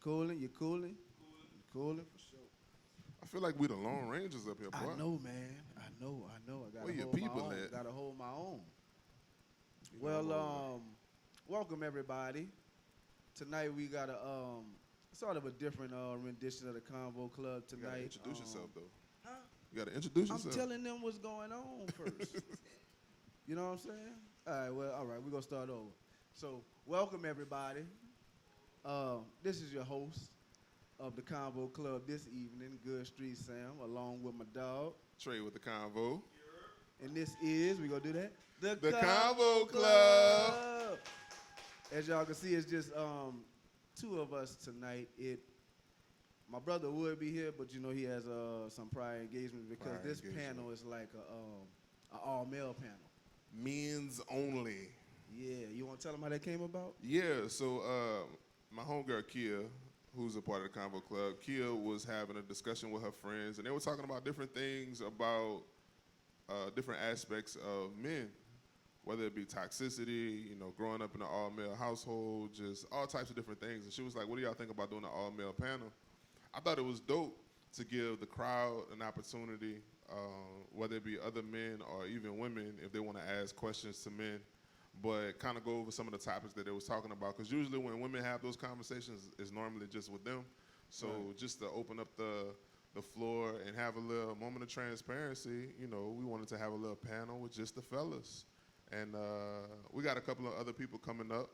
Cooling? You cooling? You cooling for sure. I feel like we the Lone Rangers up here, I boy. know, man. I know. I know. I Where gotta your hold my people own. at? Gotta hold my own. You know, Well, I'm over. welcome everybody. Tonight we got a sort of a different rendition of the Convo Club You gotta tonight. introduce yourself though. Huh? You gotta introduce I'm yourself. telling them what's going on first. You know what I'm saying? All right, we're gonna start over. So, welcome everybody. This is your host of the Convo Club this evening, Good Street Sam, along with my dog. Trey with the convo. And this is, we gonna do that? The Convo Club. As y'all can see, it's just two of us tonight. My brother would be here, but you know he has some prior engagement because Prior this engagement. panel is like a all male panel. Men's only. Yeah, you want to tell them how that came about? Yeah, so my homegirl Kia, who's a part of the Convo Club, Kia was having a discussion with her friends, and they were talking about different things about different aspects of men, whether it be toxicity, you know, growing up in an all-male household, just all types of different things. And she was like, what do y'all think about doing an all-male panel? I thought it was dope to give the crowd an opportunity, whether it be other men or even women, if they want to ask questions to men, but kind of go over some of the topics that they was talking about. Because usually when women have those conversations, it's normally just with them. So Right. just to open up the floor and have a little moment of transparency, you know, we wanted to have a little panel with just the fellas. And we got a couple of other people coming up.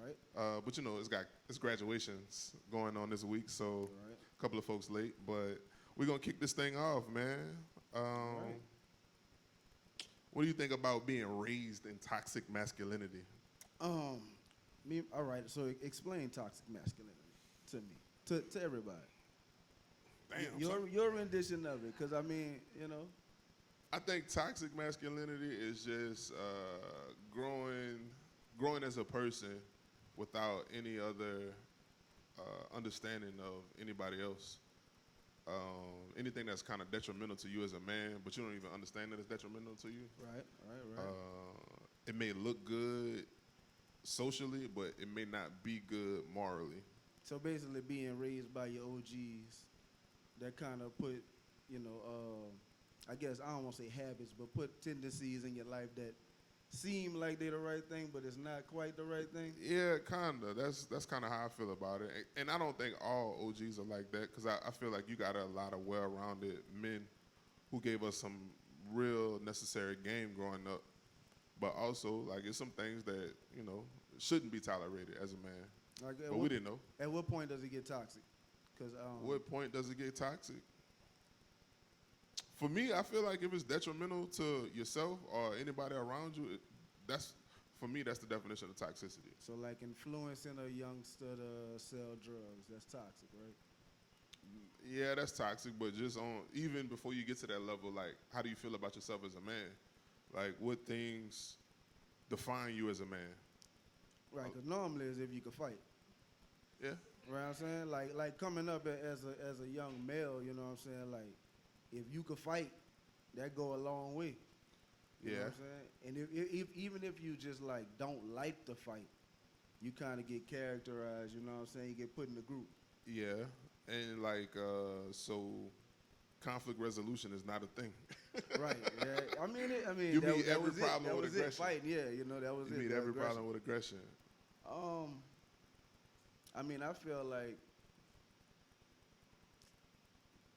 Right. But you know, it's graduations going on this week, so Right. a couple of folks late. But we're gonna kick this thing off, man. Right. What do you think about being raised in toxic masculinity? All right. So explain toxic masculinity to me, to everybody. Damn, Your rendition of it, because I mean, you know. I think toxic masculinity is just growing as a person without any other understanding of anybody else. Anything that's kind of detrimental to you as a man, but you don't even understand that it's detrimental to you. Right. Right. It may look good socially, but it may not be good morally. So basically, being raised by your OGs, that kind of put, you know, I guess I don't want to say habits, but put tendencies in your life that seem like they're the right thing, but it's not quite the right thing. Yeah, kinda. That's kind of how I feel about it. And I don't think all OGs are like that because I feel like you got a lot of well-rounded men who gave us some real necessary game growing up. But also, like, it's some things that, you know, shouldn't be tolerated as a man. Like, But we didn't know. At what point does it get toxic? Because What point does it get toxic? For me, I feel like if it's detrimental to yourself or anybody around you, for me, that's the definition of toxicity. so like influencing a youngster to sell drugs, that's toxic, right? Yeah, that's toxic, but just on even before you get to that level, like how do you feel about yourself as a man? Like what things define you as a man? Right. Because normally, is if you could fight. Yeah. Right. I'm saying like coming up as a young male, you know what I'm saying? Like if you could fight, that go a long way. You know Yeah. what I'm saying? And if even if you just like don't like the fight, you kind of get characterized. You know what I'm saying? You get put in the group. Yeah. And like so conflict resolution is not a thing. Right. Yeah. I mean. You that, meet that every was problem it. That with was aggression. it. Fighting. Yeah. You know that was You it. meet the every aggression. problem with aggression. I mean, I feel like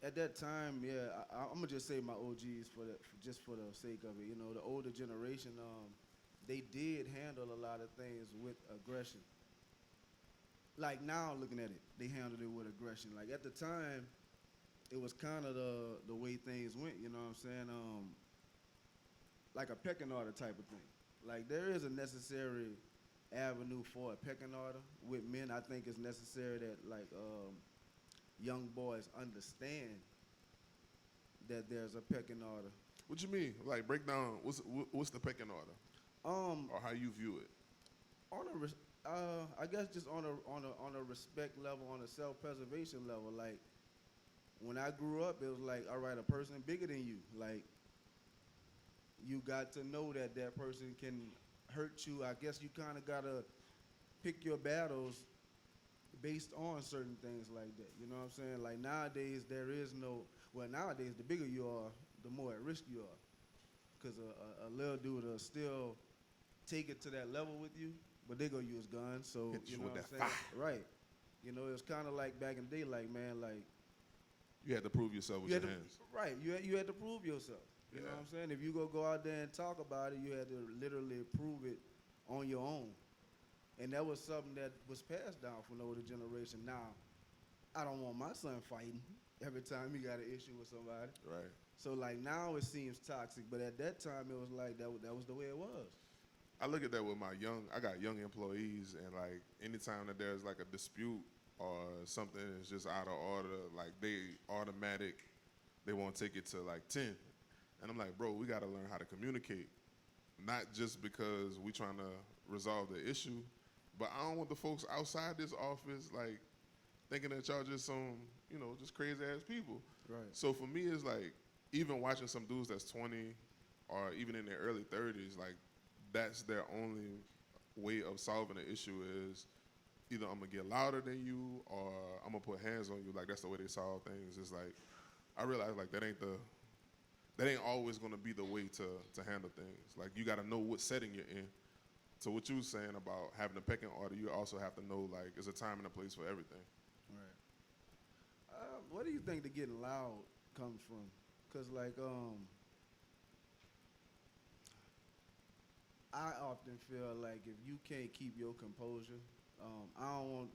at that time, yeah, I'm gonna just say my OGs just for the sake of it. You know, the older generation, they did handle a lot of things with aggression. Like now, looking at it, they handled it with aggression. Like at the time, it was kind of the way things went. You know what I'm saying? Like a pecking order type of thing. Like there is a necessary avenue for a pecking order with men. I think it's necessary that like young boys understand that there's a pecking order. What you mean? Like break down what's the pecking order Um, or how you view it? on a I guess just on a respect level, on a self-preservation level. Like when I grew up, it was like, all right, a person bigger than you. Like you got to know that that person can hurt you. I guess you kind of gotta pick your battles based on certain things like that. You know what I'm saying? Like nowadays, there is no. Well, nowadays, the bigger you are, the more at risk you are. Because a little dude will still take it to that level with you, but they gonna use guns. So Hit you you know with what I'm that saying? Right. You know, it was kind of like back in the day, like man, like You had to prove yourself with you your had to, hands. right. You had to prove yourself. You know Yeah. what I'm saying? If you go out there and talk about it, you had to literally prove it on your own. And that was something that was passed down from the older generation. Now, I don't want my son fighting every time he got an issue with somebody. Right. So like now it seems toxic, but at that time it was like that was the way it was. I look at that with I got young employees, and like anytime that there's like a dispute or something is just out of order, like they automatic, they won't take it to like 10. And I'm like, bro, we got to learn how to communicate, not just because we trying to resolve the issue, but I don't want the folks outside this office like thinking that y'all just some, just crazy ass people. Right. So for me, it's like even watching some dudes that's 20 or even in their early 30s, like that's their only way of solving the issue is either I'm gonna get louder than you or I'm gonna put hands on you. Like that's the way they solve things. It's like I realize like that ain't always gonna be the way to handle things. Like you gotta know what setting you're in. So what you was saying about having a pecking order, you also have to know like there's a time and a place for everything. Right. What do you think the getting loud comes from? Cause like I often feel like if you can't keep your composure, I don't want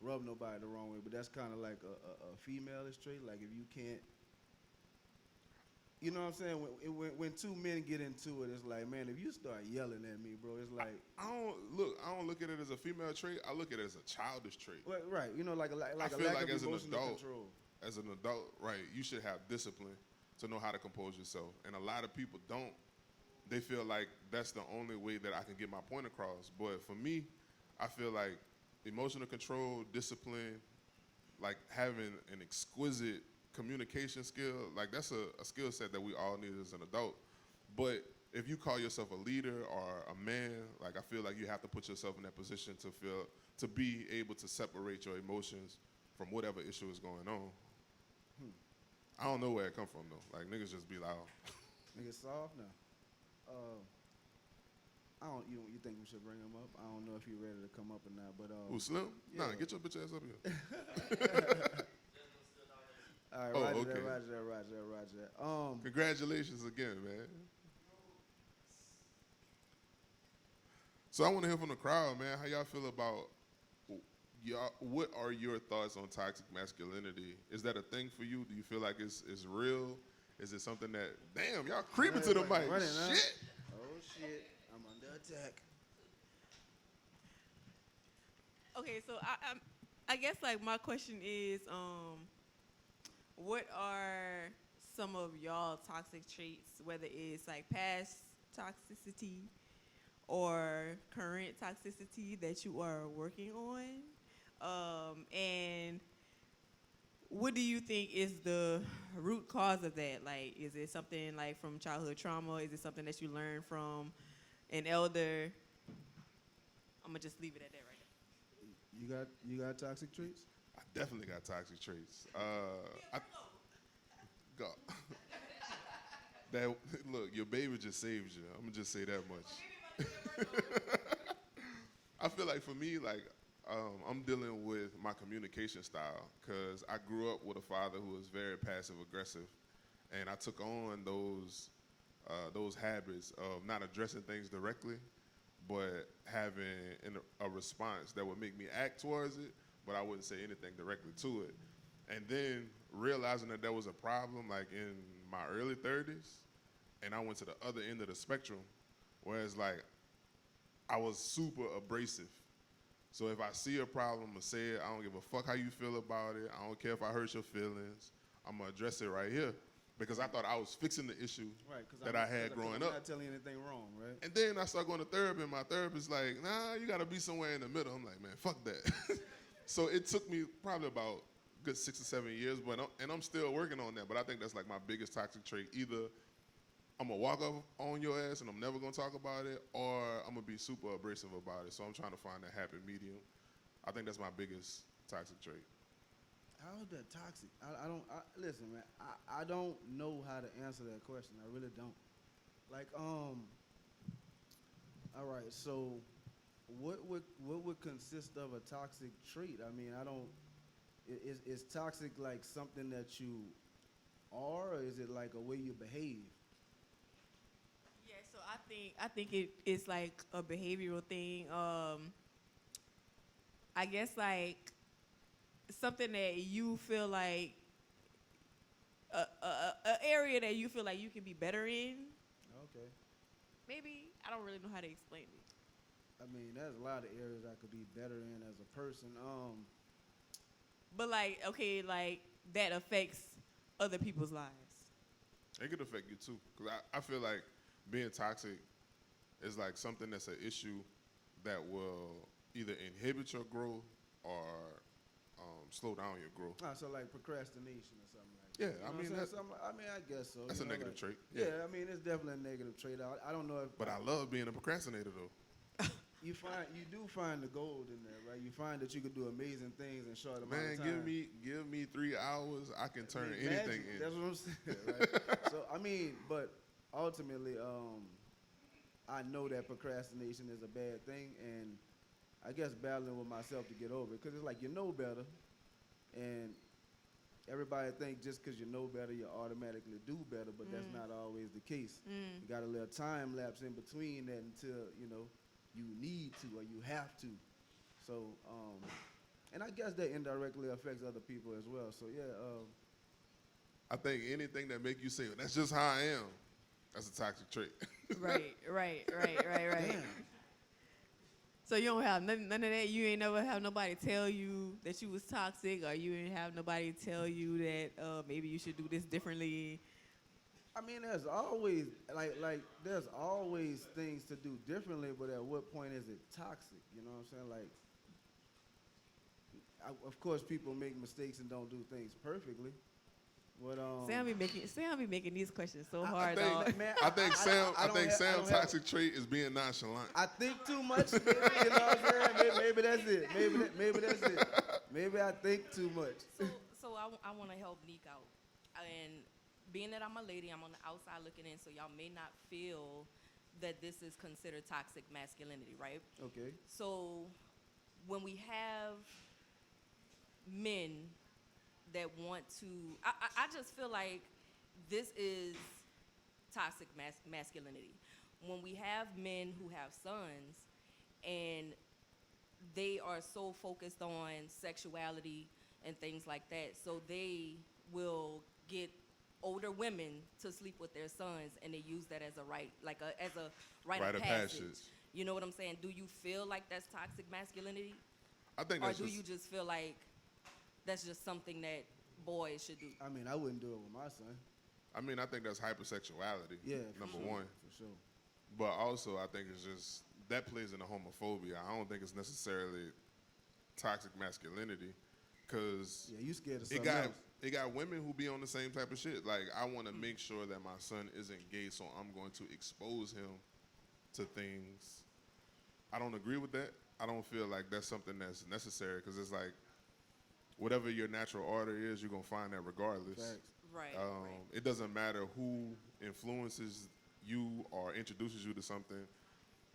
rub nobody the wrong way, but that's kind of like a female-ish trait. Like if you can't, you know what I'm saying? When two men get into it, it's like, man, if you start yelling at me, bro, it's like, I don't look at it as a female trait. I look at it as a childish trait. well, right? You know, like a I lack feel like of as an emotional adult, control. as an adult, right, you should have discipline to know how to compose yourself. And a lot of people don't. They feel like that's the only way that I can get my point across. But for me, I feel like emotional control, discipline, like having an exquisite communication skill, like that's a skill set that we all need as an adult. But if you call yourself a leader or a man, like I feel like you have to put yourself in that position to be able to separate your emotions from whatever issue is going on. I don't know where it come from though. Like niggas just be loud. Nigga soft now. I don't. You think we should bring him up? I don't know if he's ready to come up or not. But Who Slim? yeah. Nah, get your bitch ass up here. all right, Oh, Roger okay. that. Congratulations again, man. So I want to hear from the crowd, man. How y'all feel about y'all? What are your thoughts on toxic masculinity? Is that a thing for you? Do you feel like it's real? Is it something that damn y'all creeping to the mic? Run it, huh? Shit. Oh shit! I'm under attack. Okay, so I guess like my question is, what are some of y'all toxic traits, whether it's like past toxicity or current toxicity that you are working on, and what do you think is the root cause of that? Like, is it something like from childhood trauma? Is it something that you learned from an elder? I'm gonna just leave it at that right now. You got toxic traits? I definitely got toxic traits. Go. That look, your baby just saved you. I'm gonna just say that much. I feel like for me, like I'm dealing with my communication style because I grew up with a father who was very passive aggressive, and I took on those habits of not addressing things directly, but having a response that would make me act towards it, but I wouldn't say anything directly to it. And then realizing that there was a problem, like in my early 30s, and I went to the other end of the spectrum, whereas like I was super abrasive. So if I see a problem, I'm gonna say it. I don't give a fuck how you feel about it. I don't care if I hurt your feelings. I'm gonna address it right here because I thought I was fixing the issue Right. that I had growing I'm up. not telling you anything wrong, right? And then I started going to therapy, and my therapist's like, nah, you gotta be somewhere in the middle. I'm like, man, fuck that. So it took me probably about a good 6 or 7 years, but I'm still working on that. But I think that's like my biggest toxic trait. Either I'm gonna walk up on your ass and I'm never gonna talk about it, or I'm gonna be super abrasive about it. So I'm trying to find that happy medium. I think that's my biggest toxic trait. How is that toxic? Listen, man. I don't know how to answer that question. I really don't. Like, all right. So, what would consist of a toxic trait? I mean, I don't. Is toxic like something that you are, or is it like a way you behave? Yeah, so I think it's like a behavioral thing. I guess like something that you feel like a area that you feel like you can be better in. Okay. Maybe I don't really know how to explain it. I mean, there's a lot of areas I could be better in as a person. But like, okay, like that affects other people's lives. It could affect you too, because I feel like being toxic is like something that's an issue that will either inhibit your growth or slow down your growth. So like procrastination or something like Yeah, that. I mean, I guess so. that's you a know, negative like- trait. Yeah, I mean, it's definitely a negative trait. I don't know if. But I love being a procrastinator though. You do find the gold in there, right? You find that you can do amazing things in short amount Man, of time. give me 3 hours, I can turn Make anything magic. in. That's what I'm saying. Right? So I mean, but ultimately, I know that procrastination is a bad thing, and I guess battling with myself to get over it, because it's like you know better, and everybody think just because you know better, you automatically do better, but that's not always the case. You got a little time lapse in between that until you need to or you have to. So, and I guess that indirectly affects other people as well. So yeah. I think anything that make you say, that's just how I am, that's a toxic trait. Right. Damn. So you don't have none of that. You ain't never have nobody tell you that you was toxic, or you ain't have nobody tell you that maybe you should do this differently. I mean, there's always like there's always things to do differently, but at what point is it toxic? You know what I'm saying? Like, of course, people make mistakes and don't do things perfectly. But Sam be making these questions so I hard, think, dog. Man, I think Sam, I I don't think have- I Sam's don't have- toxic trait is being nonchalant. I think too much. Maybe, you know what I'm saying? Maybe that's it. Maybe that's it. Maybe I think too much. So I want to help Neek out. And being that I'm a lady, I'm on the outside looking in, so y'all may not feel that this is considered toxic masculinity, right? Okay. So when we have men that want to, I just feel like this is toxic masculinity. When we have men who have sons and they are so focused on sexuality and things like that, so they will get older women to sleep with their sons, and they use that as a right, like as a rite of passage. You know what I'm saying? Do you feel like that's toxic masculinity, I think or that's do just, you just feel like that's just something that boys should do? I mean, I wouldn't do it with my son. I think that's hypersexuality, Yeah. for number sure, one. For sure. But also, I think it's just, that plays into homophobia. I don't think it's necessarily toxic masculinity, because Yeah, you scared of it something got else. it got women who be on the same type of shit. Like, I want to make sure that my son isn't gay, so I'm going to expose him to things. I don't agree with that. I don't feel like that's something that's necessary, because it's like, whatever your natural order is, you're going to find that regardless. Facts. Right. It doesn't matter who influences you or introduces you to something.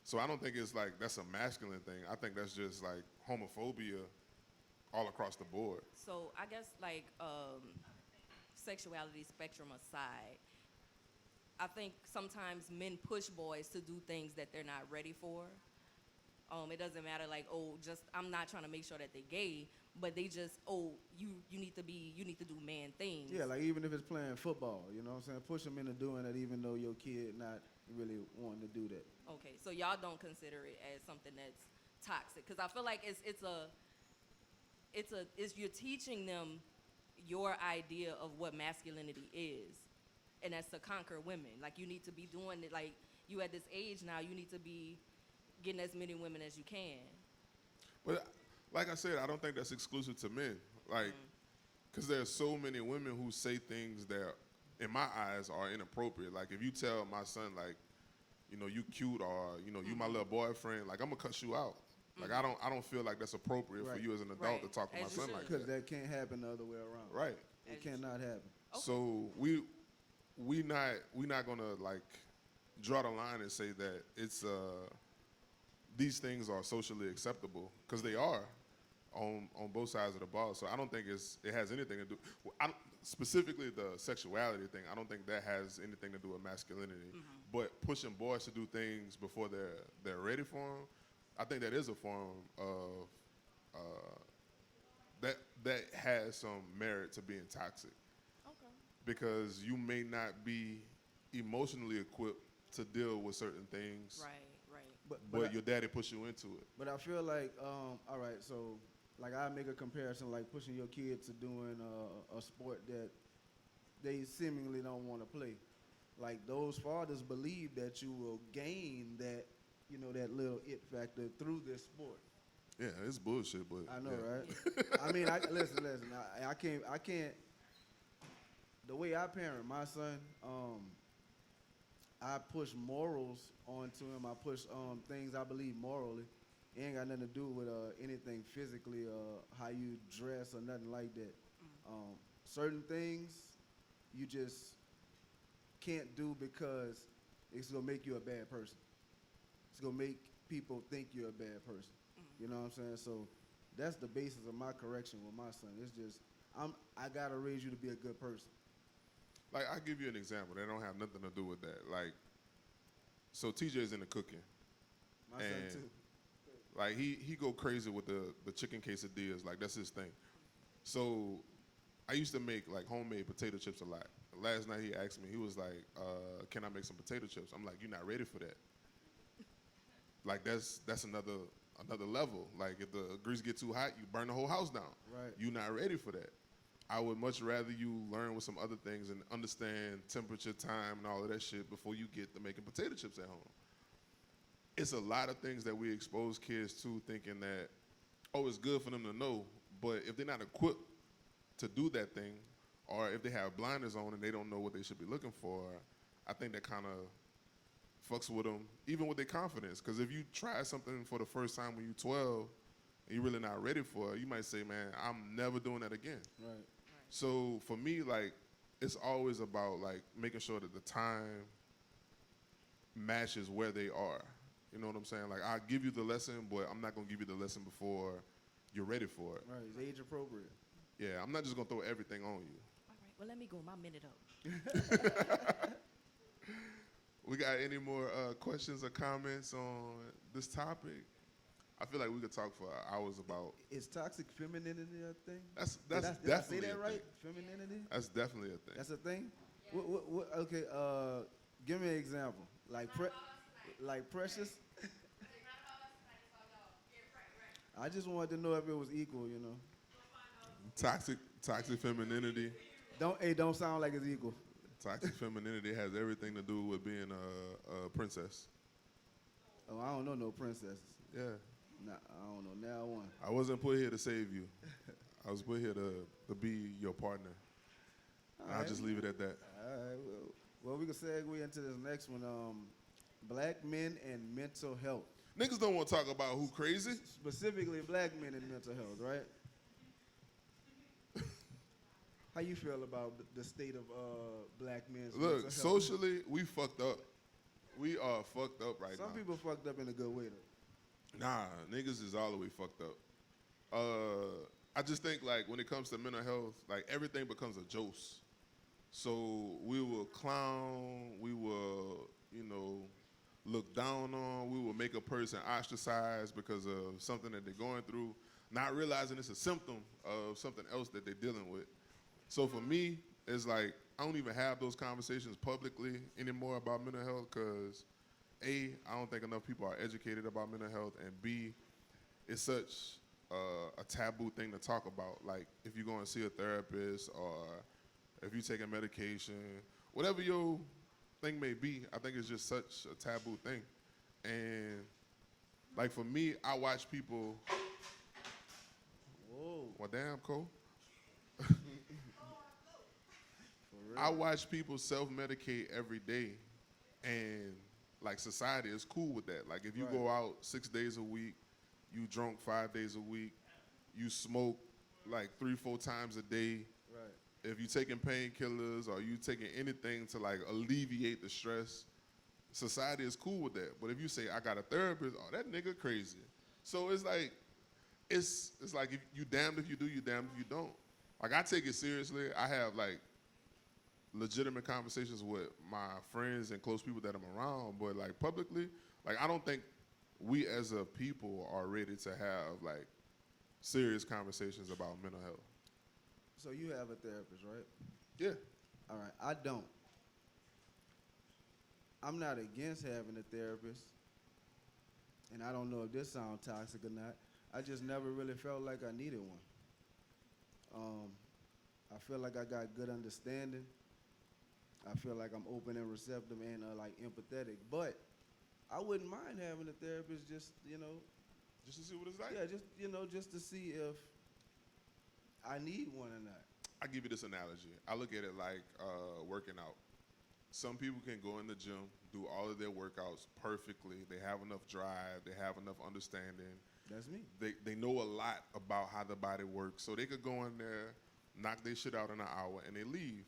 So I don't think it's like that's a masculine thing. I think that's just like homophobia all across the board. So I guess like sexuality spectrum aside, I think sometimes men push boys to do things that they're not ready for. It doesn't matter like, oh, just I'm not trying to make sure that they're gay, but they just, oh, you need to do man things. Yeah, like even if it's playing football, you know what I'm saying? Push them into doing it even though your kid not really wanting to do that. Okay, so y'all don't consider it as something that's toxic, because I feel like it's you're teaching them your idea of what masculinity is, and that's to conquer women. Like, you need to be doing it. Like, you at this age now, you need to be getting as many women as you can. But like I said, I don't think that's exclusive to men. Like, because there's so many women who say things that, in my eyes, are inappropriate. Like, if you tell my son, like, you know, you cute, or, you know, you my little boyfriend, like, I'm going to cuss you out. Like I don't feel like that's appropriate for Right. you as an adult Right. to talk to my As you son should. like Because that. that can't happen the other way around. Right. It As you cannot happen. Okay. So we not gonna like draw the line and say that it's these things are socially acceptable because they are on both sides of the ball. So I don't think it has anything to do. Specifically the sexuality thing. I don't think that has anything to do with masculinity. But pushing boys to do things before they're ready for them, I think that is a form of that has some merit to being toxic. Okay. Because you may not be emotionally equipped to deal with certain things, Right. Right. but your daddy pushed you into it. But I feel like, all right, so like I make a comparison, like pushing your kids to doing a sport that they seemingly don't want to play. Like those fathers believe that you will gain that, that little it factor through this sport. Yeah, it's bullshit, but I know, yeah. right? I mean, listen. I can't. The way I parent my son, I push morals onto him. I push things I believe morally. It ain't got nothing to do with anything physically, how you dress or nothing like that. Certain things you just can't do because it's gonna make you a bad person. It's gonna make people think you're a bad person. You know what I'm saying? So that's the basis of my correction with my son. It's just I gotta raise you to be a good person. Like I'll give you an example. That don't have nothing to do with that. Like, so TJ's into cooking. My son And- too. Like he go crazy with the chicken quesadillas. Like that's his thing. So I used to make like homemade potato chips a lot. Last night he asked me, he was like, can I make some potato chips? I'm like, you're not ready for that. Like that's another level. Like if the grease get too hot, you burn the whole house down. Right. You're not ready for that. I would much rather you learn with some other things and understand temperature, time, and all of that shit before you get to making potato chips at home. It's a lot of things that we expose kids to thinking that, oh, it's good for them to know, but if they're not equipped to do that thing, or if they have blinders on and they don't know what they should be looking for, I think that kind of fucks with them, even with their confidence. Because if you try something for the first time when you're 12 and you're really not ready for it, you might say, man, I'm never doing that again. Right. So for me, like, it's always about like making sure that the time matches where they are. You know what I'm saying? Like, I'll give you the lesson, but I'm not gonna give you the lesson before you're ready for it. Right. It's age appropriate. Yeah, I'm not just gonna throw everything on you. All right. Well, let me go my minute up. We got any more questions or comments on this topic? I feel like we could talk for hours about. Is toxic femininity a thing? That's Did I definitely say that a right? thing. Femininity? That's definitely a thing. That's a thing? Okay, give me an example. Like Precious? I just wanted to know if it was equal, Toxic femininity. Don't sound like it's equal. Toxic femininity has everything to do with being a princess. Oh, I don't know no princesses. Yeah. Nah, I don't know. Now one. I wasn't put here to save you. I was put here to be your partner. And I'll just leave it at that. All right. Well, we can segue into this next one. Black men and mental health. Niggas don't want to talk about who crazy. Specifically, black men and mental health, right? How you feel about the state of black men's mental Look, health? socially, we fucked up. We are fucked up right now. Some people fucked up in a good way, though. Nah, niggas is all the way fucked up. I just think like when it comes to mental health, like everything becomes a joke. So we will clown, we will, look down on, we will make a person ostracized because of something that they're going through, not realizing it's a symptom of something else that they're dealing with. So for me, it's like I don't even have those conversations publicly anymore about mental health because A, I don't think enough people are educated about mental health, and B, it's such a taboo thing to talk about. Like if you go and see a therapist or if you take a medication, whatever your thing may be, I think it's just such a taboo thing. And like for me, I watch people. Whoa. Well, damn, Cole. For real. I watch people self-medicate every day, and like society is cool with that. Like if you go out 6 days a week, you drunk 5 days a week, you smoke like 3-4 times a day. Right. If you taking painkillers or you taking anything to like alleviate the stress, society is cool with that. But if you say I got a therapist, oh that nigga crazy. So it's like if you damned if you do, you damned if you don't. Like I take it seriously. I have like legitimate conversations with my friends and close people that I'm around, but like publicly, like I don't think we as a people are ready to have like serious conversations about mental health. So you have a therapist, right? Yeah. All right. I don't. I'm not against having a therapist, and I don't know if this sounds toxic or not. I just never really felt like I needed one. I feel like I got good understanding. I feel like I'm open and receptive and like empathetic. But I wouldn't mind having a therapist, just Just to see what it's like. yeah, just to see if I need one or not. I give you this analogy. I look at it like working out. Some people can go in the gym, do all of their workouts perfectly. They have enough drive. They have enough understanding. That's me. They know a lot about how the body works. So they could go in there, knock their shit out in an hour, and they leave.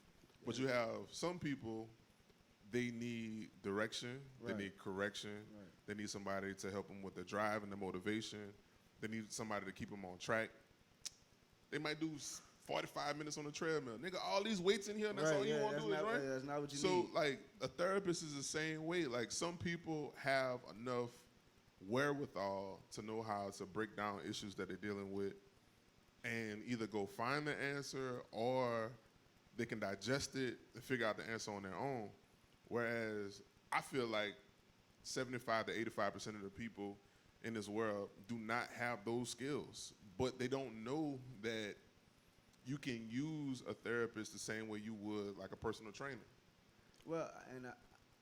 But you have some people, they need direction. Right. They need correction. Right. They need somebody to help them with the drive and the motivation. They need somebody to keep them on track. They might do 45 minutes on the treadmill. Nigga, all these weights in here, and that's all you want to do is run. That's not what you So, need. like, a therapist is the same way. Like, some people have enough wherewithal to know how to break down issues that they're dealing with and either go find the answer or they can digest it and figure out the answer on their own. Whereas I feel like 75 to 85% of the people in this world do not have those skills, but they don't know that you can use a therapist the same way you would like a personal trainer. Well, and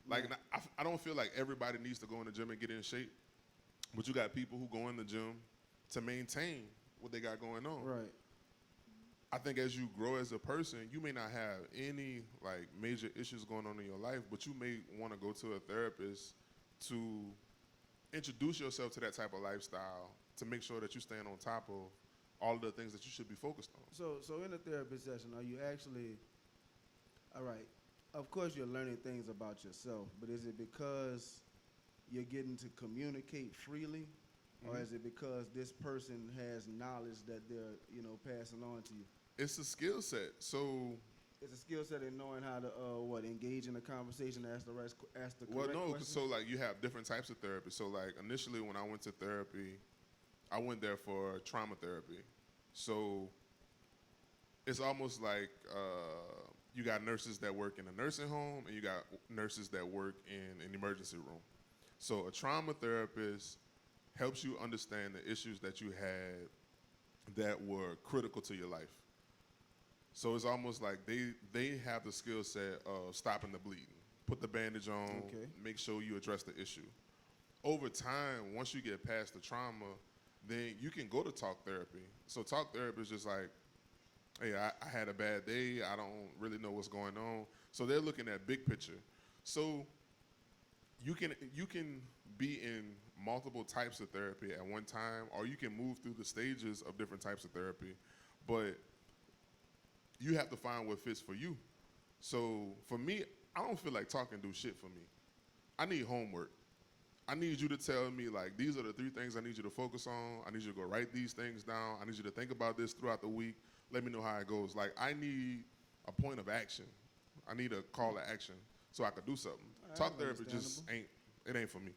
Like, I don't feel like everybody needs to go in the gym and get in shape, but you got people who go in the gym to maintain what they got going on. right. I think as you grow as a person, you may not have any like major issues going on in your life, but you may want to go to a therapist to introduce yourself to that type of lifestyle to make sure that you're staying on top of all of the things that you should be focused on. So in a therapy session, are you actually, all right, of course you're learning things about yourself, but is it because you're getting to communicate freely, or is it because this person has knowledge that they're, passing on to you? It's a skill set. So, It's a skill set in knowing how to, engage in a conversation, ask the well, correct no, 'cause questions? so like you have different types of therapy. So like initially when I went to therapy, I went there for trauma therapy. So it's almost like you got nurses that work in a nursing home and you got nurses that work in an emergency room. So a trauma therapist helps you understand the issues that you had that were critical to your life. So it's almost like they have the skill set of stopping the bleeding, put the bandage on, Okay. make sure you address the issue. Over time, once you get past the trauma, then you can go to talk therapy. So talk therapy is just like, hey, I had a bad day. I don't really know what's going on. So they're looking at big picture. So you can be in multiple types of therapy at one time, or you can move through the stages of different types of therapy. But you have to find what fits for you. So for me, I don't feel like talking do shit for me. I need homework. I need you to tell me, like, these are the 3 things I need you to focus on. I need you to go write these things down. I need you to think about this throughout the week. Let me know how it goes. Like, I need a point of action. I need a call to action so I could do something. All Talk right, therapy just ain't for me.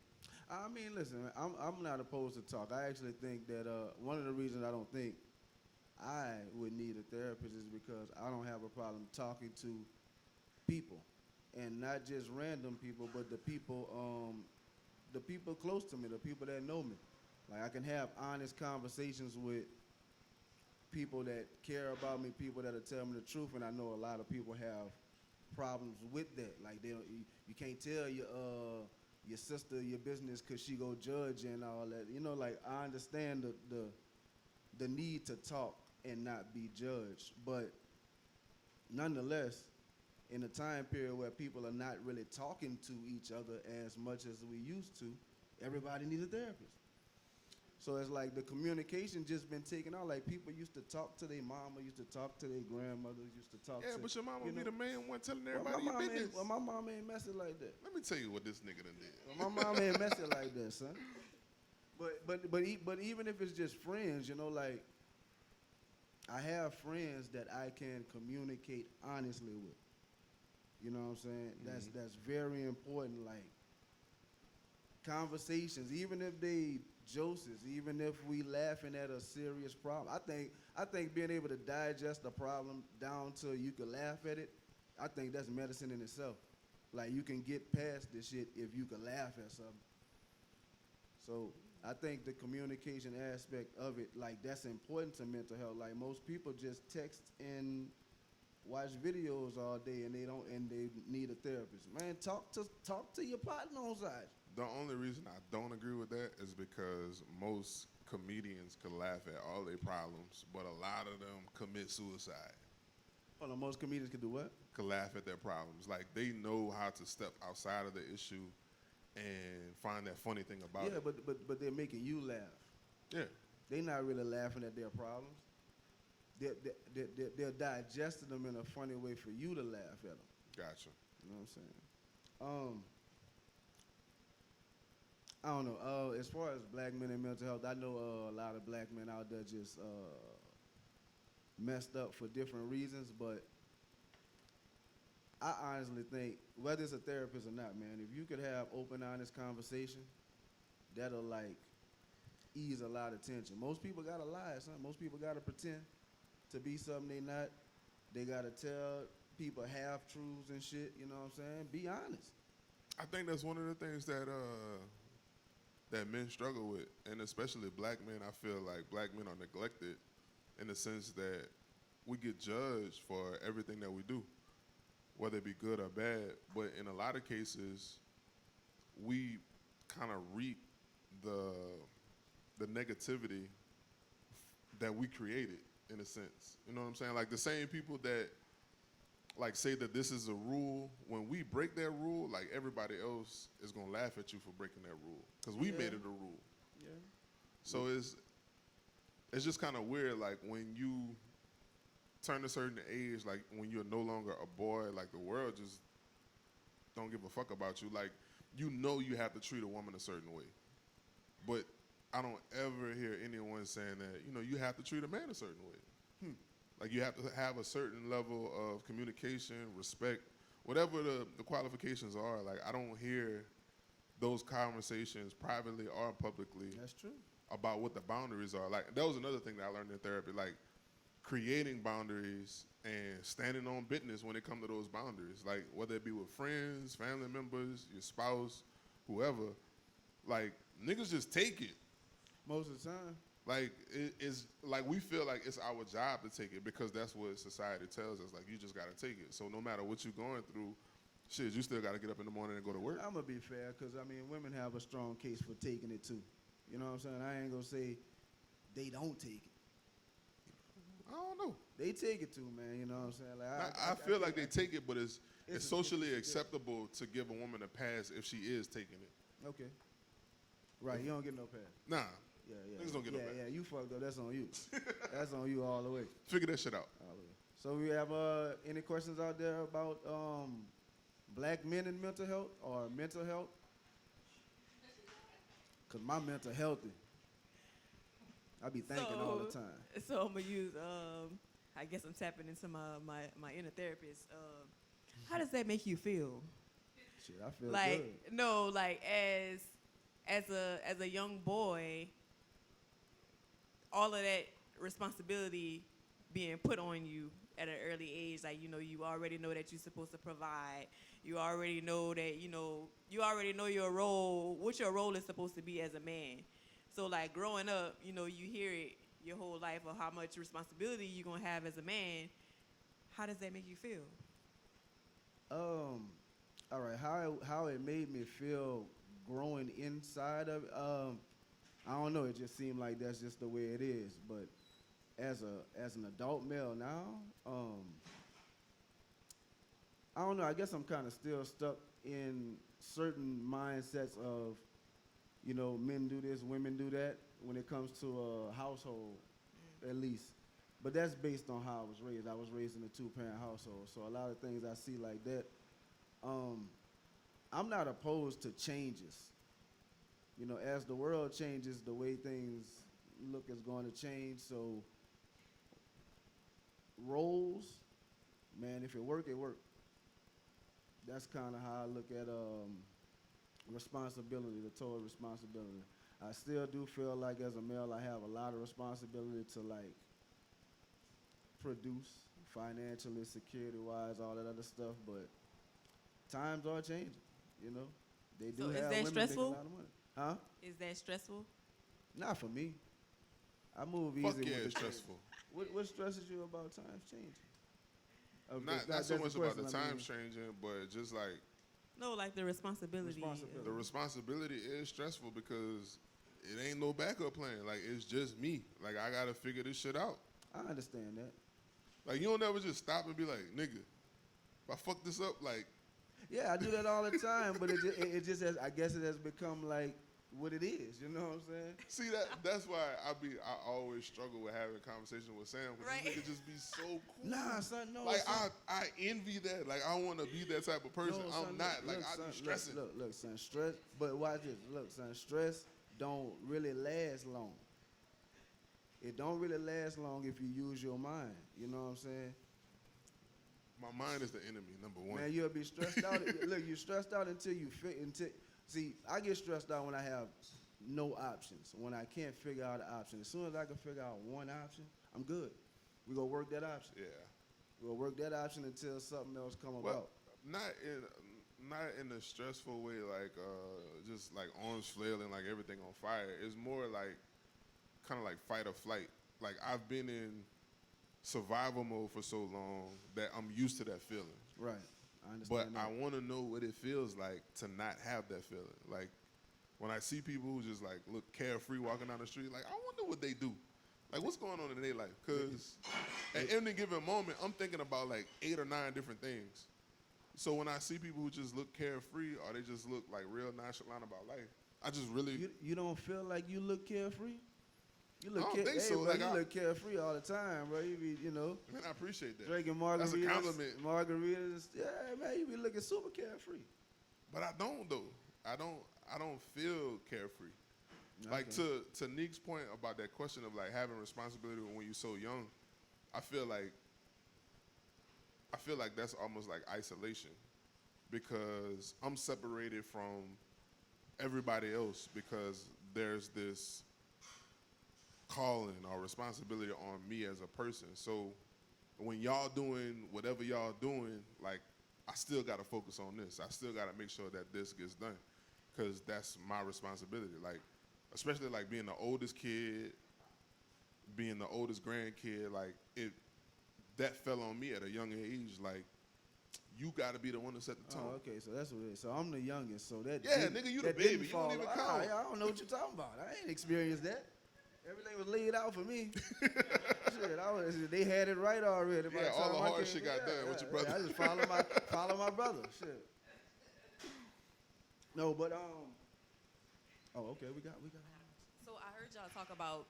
I mean, listen, I'm not opposed to talk. I actually think that one of the reasons I don't think I would need a therapist is because I don't have a problem talking to people, and not just random people, but the people close to me, the people that know me. Like, I can have honest conversations with people that care about me, people that'll tell me the truth, and I know a lot of people have problems with that. Like, you can't tell your sister your business because she go judge and all that. Like, I understand the need to talk and not be judged, but nonetheless, in a time period where people are not really talking to each other as much as we used to, everybody needs a therapist. So it's like the communication just been taken out. Like people used to talk to their mama, used to talk to their grandmothers, used to talk Yeah, to. but your mama you be know, the man one telling well, everybody your business. my mom ain't messy like that. Let me tell you what this nigga done did. Well, my mom ain't messy like that, son. But even if it's just friends, you know, like I have friends that I can communicate honestly with. You know what I'm saying? That's very important. Like conversations, even if they joses, even if we laughing at a serious problem. I think being able to digest a problem down to you can laugh at it, I think that's medicine in itself. Like you can get past this shit if you can laugh at something. So I think the communication aspect of it, like that's important to mental health. Like most people just text and watch videos all day and they need a therapist. Man, talk to your partner on side. The only reason I don't agree with that is because most comedians can laugh at all their problems, but a lot of them commit suicide. Hold on, most comedians can do what? Can laugh at their problems. Like they know how to step outside of the issue and find that funny thing about Yeah, it. but they're making you laugh. Yeah. They're not really laughing at their problems. They're digesting them in a funny way for you to laugh at them. Gotcha. You know what I'm saying? I don't know. As far as black men and mental health, I know a lot of black men out there just messed up for different reasons, but I honestly think, whether it's a therapist or not, man, if you could have open, honest conversation, that'll like ease a lot of tension. Most people gotta lie, son. Most people gotta pretend to be something they not. They gotta tell people half truths and shit. You know what I'm saying? Be honest. I think that's one of the things that that men struggle with, and especially black men. I feel like black men are neglected in the sense that we get judged for everything that we do, whether it be good or bad. But in a lot of cases, we kind of reap the negativity that we created, in a sense. You know what I'm saying? Like the same people that like say that this is a rule, when we break that rule, like everybody else is gonna laugh at you for breaking that rule because we Yeah. made it a rule. Yeah. So it's just kind of weird, like when you turn a certain age, like when you're no longer a boy, like the world just don't give a fuck about you. Like you know you have to treat a woman a certain way, but I don't ever hear anyone saying that, you know, you have to treat a man a certain way. Like you have to have a certain level of communication, respect, whatever the qualifications are. Like I don't hear those conversations privately or publicly That's true. about what the boundaries are. Like that was another thing that I learned in therapy, like creating boundaries and standing on business when it comes to those boundaries. Like whether it be with friends, family members, your spouse, whoever, like niggas just take it. Most of the time. Like it's like we feel like it's our job to take it because that's what society tells us. Like you just gotta take it. So no matter what you're going through, shit, you still gotta get up in the morning and go to work. I'm gonna be fair, cause I mean, women have a strong case for taking it too. You know what I'm saying? I ain't gonna say they don't take it. I don't know. They take it too, man. You know what I'm saying? Like I feel like they take it, but it's It's socially a- acceptable to give a woman a pass if she is taking it. Okay. Right, you don't get no pass. Nah, Yeah, yeah. Niggas don't get no yeah, pass. yeah, you fucked up. That's on you. That's on you all the way. figure that shit out. All the way. So we have any questions out there about black men and mental health or mental health? Cause my mental healthy. I be thinking all the time. So I'm gonna use. I guess I'm tapping into my inner therapist. How does that make you feel? Shit, I feel Like good. no, like as a young boy, all of that responsibility being put on you at an early age, like you already know that you're supposed to provide. You already know that you already know your role, what your role is supposed to be as a man. So like growing up, you hear it your whole life of how much responsibility you're gonna have as a man. How does that make you feel? All right, how it made me feel growing inside of it, I don't know, it just seemed like that's just the way it is. But as an adult male now, I don't know, I guess I'm kind of still stuck in certain mindsets of, you know, men do this, women do that when it comes to a household, at least. But that's based on how I was raised. I was raised in a two-parent household, so a lot of things I see like that. I'm not opposed to changes. You know, as the world changes, the way things look is going to change. So roles, man, if it work, it work. That's kind of how I look at responsibility, the total responsibility. I still do feel like as a male, I have a lot of responsibility to like produce financially, security-wise, all that other stuff. But times are changing, you know. They do So is have that women making stressful? a lot of money. Huh? Is that stressful? Not for me. I move easy. Fuck with yeah, the it's change. stressful. What stresses you about times changing? Not so much about the times changing, but just like No, like the responsibility. the responsibility is stressful because it ain't no backup plan. Like, it's just me. Like, I gotta figure this shit out. I understand that. Like, you don't ever just stop and be like, nigga, if I fuck this up, like, Yeah, I do that all the time, but it just has, I guess it has become like what it is. You know what I'm saying? see that's why I always struggle with having conversation with Sam because Right. this nigga just be so cool. Nah, son, no. Like, son. I envy that. Like, I want to be that type of person. No, I'm son, not. look, Like, look, I son, be stressing. Look, son, stress. But watch this. Look, son, stress don't really last long. It don't really last long if you use your mind. You know what I'm saying? My mind is the enemy, number one. Man, you'll be stressed out. Look, you're stressed out until you see, I get stressed out when I have no options. When I can't figure out an option. As soon as I can figure out one option, I'm good. We gonna work that option. Yeah. We'll work that option until something else come Well, about. not in a stressful way, like just like arms flailing, like everything on fire. It's more like kind of like fight or flight. Like, I've been in survival mode for so long that I'm used to that feeling. Right. I But understand I that. want to know what it feels like to not have that feeling. Like, when I see people who just like look carefree walking down the street, like, I wonder what they do. Like, what's going on in their life? Because at any given moment, I'm thinking about like 8 or 9 different things. So when I see people who just look carefree or they just look like real nonchalant about life, I just really You don't feel like you look carefree? You look I don't think so. Bro, Like, you I- look carefree all the time, bro. You be, you know, man, I appreciate that. drinking margaritas. That's a compliment. Margaritas. Yeah, man, you be looking super carefree. But I don't though. I don't feel carefree. Like, Okay. to Neek's point about that question of like having responsibility when you're so young, I feel like that's almost like isolation because I'm separated from everybody else because there's this calling or responsibility on me as a person. So when y'all doing whatever y'all doing, like, I still got to focus on this. I still got to make sure that this gets done because that's my responsibility. Like, especially like being the oldest kid, being the oldest grandkid, like that fell on me at a young age. Like, you got to be the one to set the tone. Oh, okay, so that's what it is. So I'm the youngest, so that Yeah, didn't- nigga, you the that didn't baby. You don't fall even off. count. I don't know what you're talking about. I ain't experienced that. Everything was laid out for me. Shit, they had it right already. By Yeah, all time the I hard came- shit got done with your brother. I just follow my brother. Shit. No, but oh, okay, we got. So I heard y'all talk about,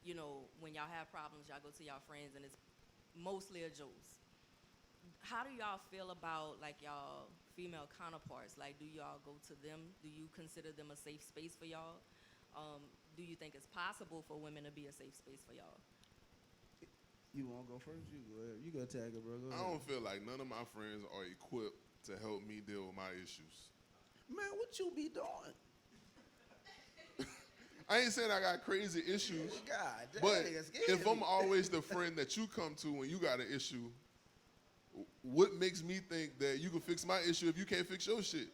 you know, when y'all have problems, y'all go to y'all friends, and it's mostly a jokes. How do y'all feel about like y'all female counterparts? Like, do y'all go to them? Do you consider them a safe space for y'all? Do you think it's possible for women to be a safe space for y'all? You want to go first? You go ahead. You got to tag it, bro. Go I ahead. don't feel like none of my friends are equipped to help me deal with my issues. Man, what you be doing? I ain't saying I got crazy issues, God damn, but nigga scared if I'm me. always the friend that you come to when you got an issue, what makes me think that you can fix my issue if you can't fix your shit?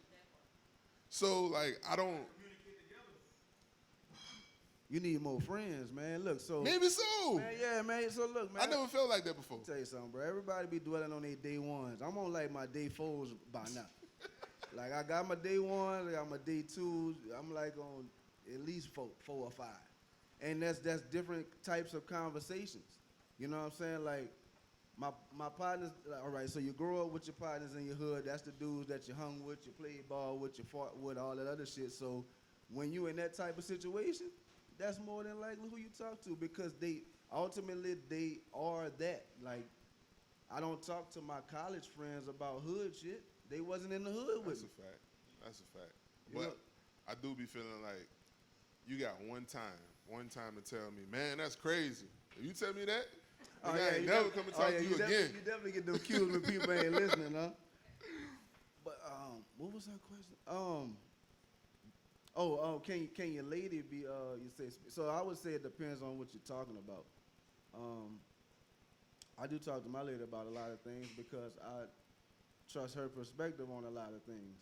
So, like, I don't. You need more friends, man. Look, so Maybe so. man, yeah, man. So look, man. I never felt like that before. Tell you something, bro. Everybody be dwelling on their day ones. I'm on like my day fours by now. Like, I got my day ones, I got my day twos. I'm like on at least four or five, and that's different types of conversations. You know what I'm saying? Like my partners. Like, all right, so you grow up with your partners in your hood. That's the dudes that you hung with, you played ball with, you fought with, all that other shit. So when you in that type of situation, that's more than likely who you talk to because they ultimately they are that. Like I don't talk to my college friends about hood shit. They wasn't in the hood with That's me. a fact. That's a fact. You But know- I do be feeling like you got one time to tell me, man, that's crazy. If you tell me that, nigga, I ain't never come and talk to you again. You definitely get them cues when people ain't listening, huh? But what was our question? Can your lady be you say so? I would say it depends on what you're talking about. I do talk to my lady about a lot of things because I trust her perspective on a lot of things,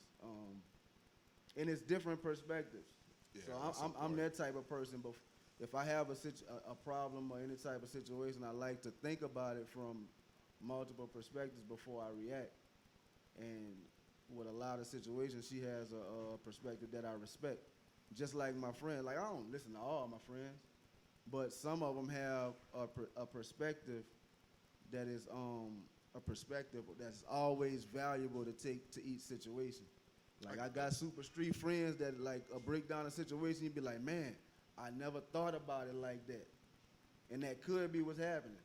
and it's different perspectives. Yeah, So that's I'm important. that type of person. But if I have a problem or any type of situation, I like to think about it from multiple perspectives before I react. And with a lot of situations, she has a perspective that I respect. Just like my friend, like I don't listen to all my friends, but some of them have a perspective that is a perspective that's always valuable to take to each situation. Like I got super street friends that like break down a situation, you'd be like, man, I never thought about it like that, and that could be what's happening,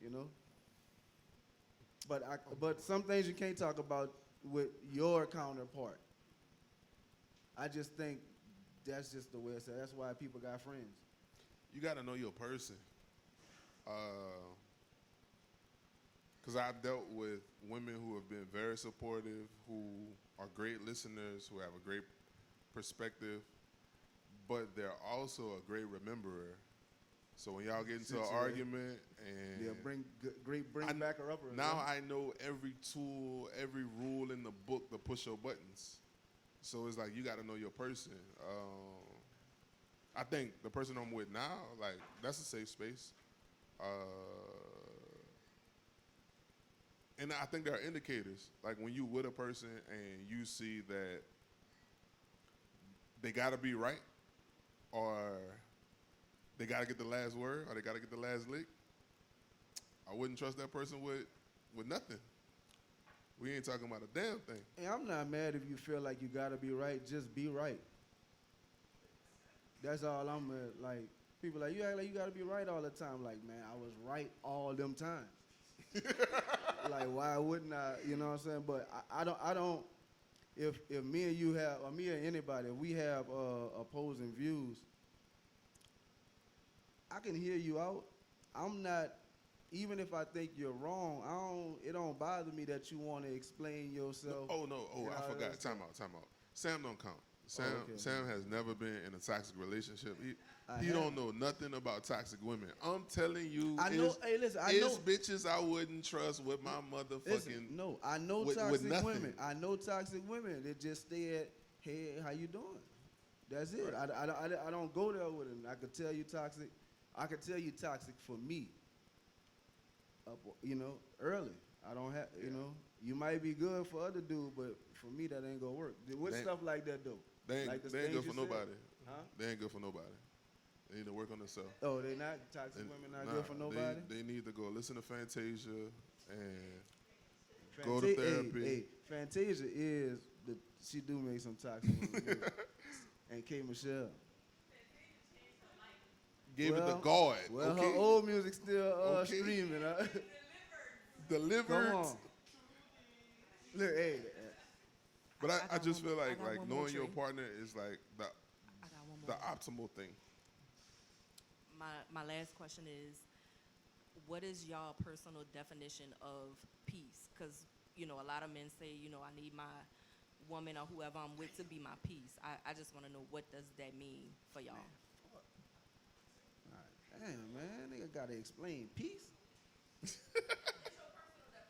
you know. But some things you can't talk about with your counterpart. I just think that's just the way it's at. That's why people got friends. You got to know your person. Because I've dealt with women who have been very supportive, who are great listeners, who have a great perspective, but they're also a great rememberer. So when y'all get into an Situation. argument and Yeah, bring back her up. now I know every tool, every rule in the book to push your buttons. So it's like you got to know your person. I think the person I'm with now, like that's a safe space. And I think there are indicators. Like when you with a person and you see that they got to be right or they got to get the last word or they got to get the last lick, I wouldn't trust that person with nothing. We ain't talking about a damn thing. And I'm not mad if you feel like you gotta be right. Just be right. That's all I'm like. People like you act like you gotta be right all the time. Like man, I was right all them times. Like why wouldn't I? You know what I'm saying? But I don't. If me and you have, or me or anybody, if we have opposing views, I can hear you out. I'm not. Even if I think you're wrong, it don't bother me that you want to explain yourself. Oh no! Oh, You know, I forgot. that's- Time out. Sam don't count. Sam okay. Sam has never been in a toxic relationship. I He have. don't know nothing about toxic women. I'm telling you, I know. Hey, listen. I know. it's bitches I wouldn't trust with my motherfucking. Listen, no, I know with toxic nothing. women. I know toxic women that just stay at, hey, how you doing? That's it. Right. I don't go there with them. I could tell you toxic. I could tell you toxic for me. Early. I don't have. You might be good for other dudes, but for me that ain't gonna work. With They- stuff like that though. They ain't, Like the they ain't things good for you said? nobody. Huh? They ain't good for nobody. They need to work on themselves. Oh, they not toxic women. Not good for nobody. They need to go listen to Fantasia and go to Hey, therapy. Fantasia is she do make some toxic women. music. And K Michelle. Give it the Well, guard. Well, okay? her old music still Okay. streaming. Huh? Delivered. Come on. Look, hey. But I I got just one- feel I like got one more knowing your tree. partner is like I got one the more. optimal thing. My last question is, what is y'all personal definition of peace? Because a lot of men say, I need my woman or whoever I'm with to be my peace. I just want to know, what does that mean for y'all? Damn, man, nigga gotta explain peace.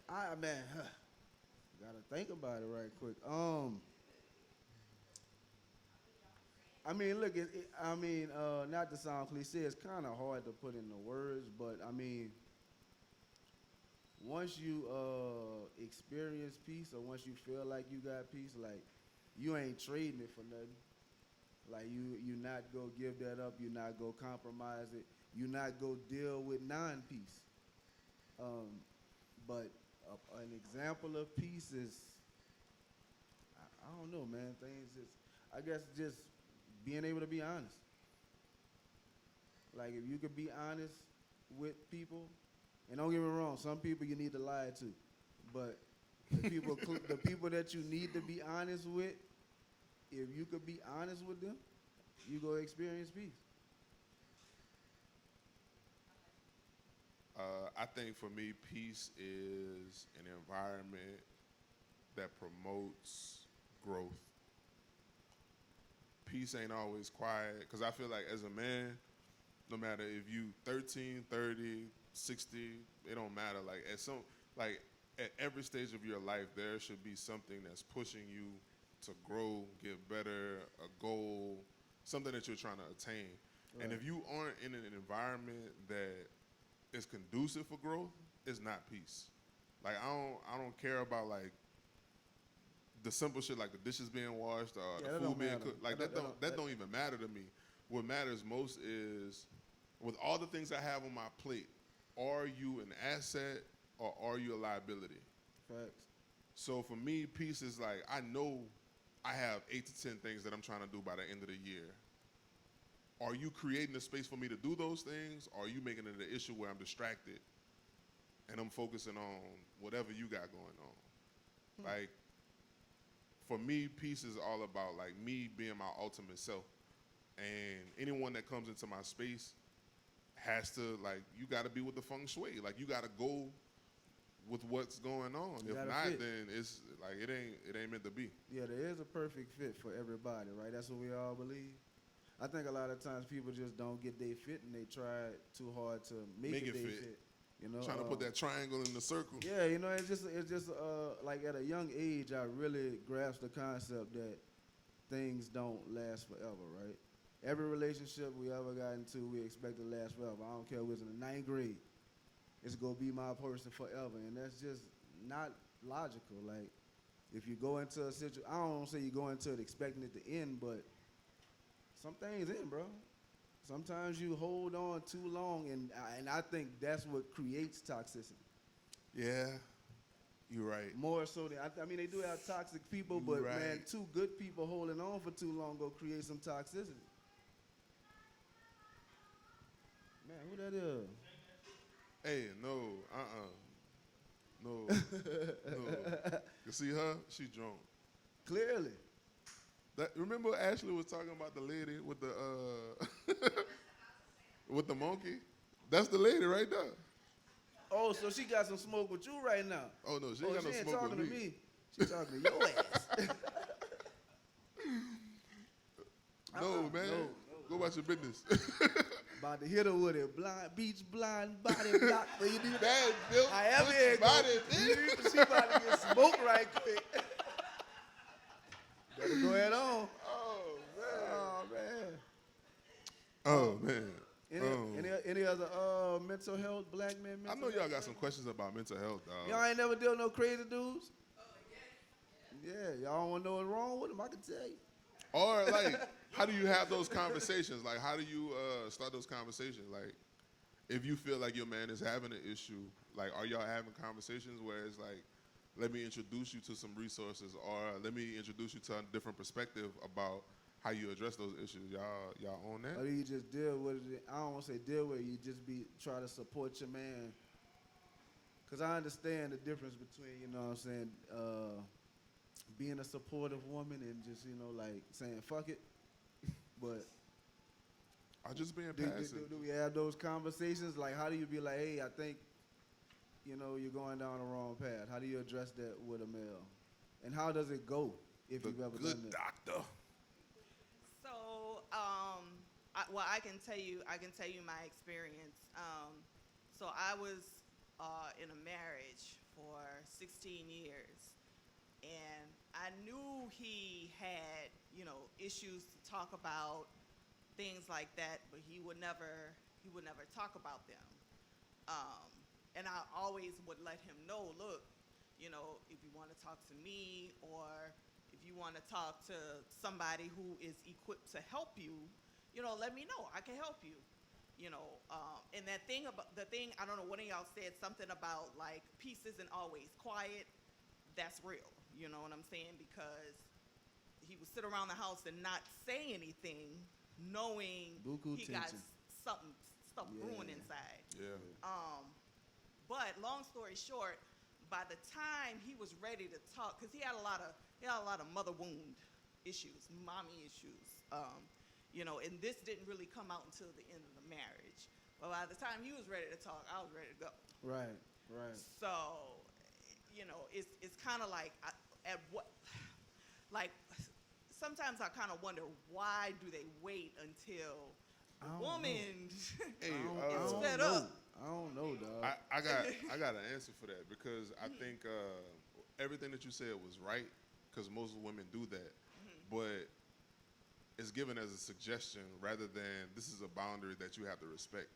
Gotta think about it right quick. I mean, look, not to sound cliche, it's kind of hard to put into words, but I mean, once you experience peace, or once you feel like you got peace, like you ain't trading it for nothing. Like you not go give that up, you not go compromise it, you not go deal with non-peace. But an example of peace is, I don't know, man. Things just, I guess, just being able to be honest. Like if you could be honest with people, and don't get me wrong, some people you need to lie to, but the people the people that you need to be honest with, if you could be honest with them, you go experience peace. I think for me, peace is an environment that promotes growth. Peace ain't always quiet, because I feel like as a man, no matter if you 13, 30, 60, it don't matter. Like at every stage of your life, there should be something that's pushing you to grow, get better, a goal, something that you're trying to attain. And Right. if you aren't in an environment that is conducive for growth, it's not peace. Like I don't care about like the simple shit like the dishes being washed or Yeah, the that food don't being matter. cooked. Like that don't even matter to me. What matters most is with all the things I have on my plate, are you an asset or are you a liability? Facts. So for me, peace is like I know I have 8 to 10 things that I'm trying to do by the end of the year. Are you creating a space for me to do those things, or are you making it an issue where I'm distracted and I'm focusing on whatever you got going on? Like, for me, peace is all about like me being my ultimate self. And anyone that comes into my space has to like, you got to be with the feng shui. Like, you got to go with what's going on. You If gotta not, fit. then it's like it ain't meant to be. Yeah, there is a perfect fit for everybody, right? That's what we all believe. I think a lot of times people just don't get their fit and they try too hard to make it Make it they fit. fit. You know, Trying to put that triangle in the circle. Yeah, you know, it's just like at a young age, I really grasped the concept that things don't last forever, right? Every relationship we ever got into, we expect to last forever. I don't care if it's in the 9th grade. It's gonna be my person forever, and that's just not logical. Like, if you go into a situation, I don't want to say you go into it expecting it to end, but some things end, bro. Sometimes you hold on too long, and I think that's what creates toxicity. Yeah, you're right. More so than I mean, they do have toxic people, You but right. man, two good people holding on for too long go create some toxicity. Man, who that is? Hey, no, no, no. You see her? She drunk. Clearly. Remember Ashley was talking about the lady with the with the monkey? That's the lady right there. Oh, so she got some smoke with you right now. Oh no, she ain't got no ain't smoke talking with to me. me. She talking to your ass. No, man. no. Go about your business. About to hit her with it. Beach blind body doctor. You do that? Bad built However bitch it body, go. bitch. She about to get smoked right quick. Better go ahead on. Oh man. Oh man. Oh man. Any other mental health, black men mental I know y'all health? got some questions about mental health, dog. Y'all ain't never dealt with no crazy dudes? Yeah, y'all want to know what's wrong with them? I can tell you. Or like, how do you have those conversations? Like, how do you start those conversations? Like, if you feel like your man is having an issue, like, are y'all having conversations where it's like, let me introduce you to some resources, or let me introduce you to a different perspective about how you address those issues? Y'all on Or that? do you just deal with it? I don't want to say deal with it. You just try to support your man. Because I understand the difference between, you know what I'm saying, being a supportive woman and just, you know, like saying, fuck it. But Or just being do passive? we have those conversations? Like, how do you be like, hey, I think, you know, you're going down the wrong path? How do you address that with a male? And how does it go if The you've ever good done that? doctor. So, I can tell you my experience. So I was in a marriage for 16 years, and I knew he had, you know, issues to talk about, things like that, but he would never talk about them. And I always would let him know, look, you know, if you want to talk to me, or if you want to talk to somebody who is equipped to help you, you know, let me know. I can help you. You know, and I don't know, one of y'all said something about like peace isn't always quiet. That's real. You know what I'm saying? Because he would sit around the house and not say anything, knowing Buku he got tension. stuff brewing Yeah. inside. Yeah. But long story short, by the time he was ready to talk, because he had a lot of mother wound issues, mommy issues, and this didn't really come out until the end of the marriage. But by the time he was ready to talk, I was ready to go. Right, right. So, it's kind of like sometimes I kind of wonder, why do they wait until I the don't woman Hey, is don't fed know. up? I don't know, dog. I got an answer for that because I think everything that you said was right because most women do that, but it's given as a suggestion rather than this is a boundary that you have to respect.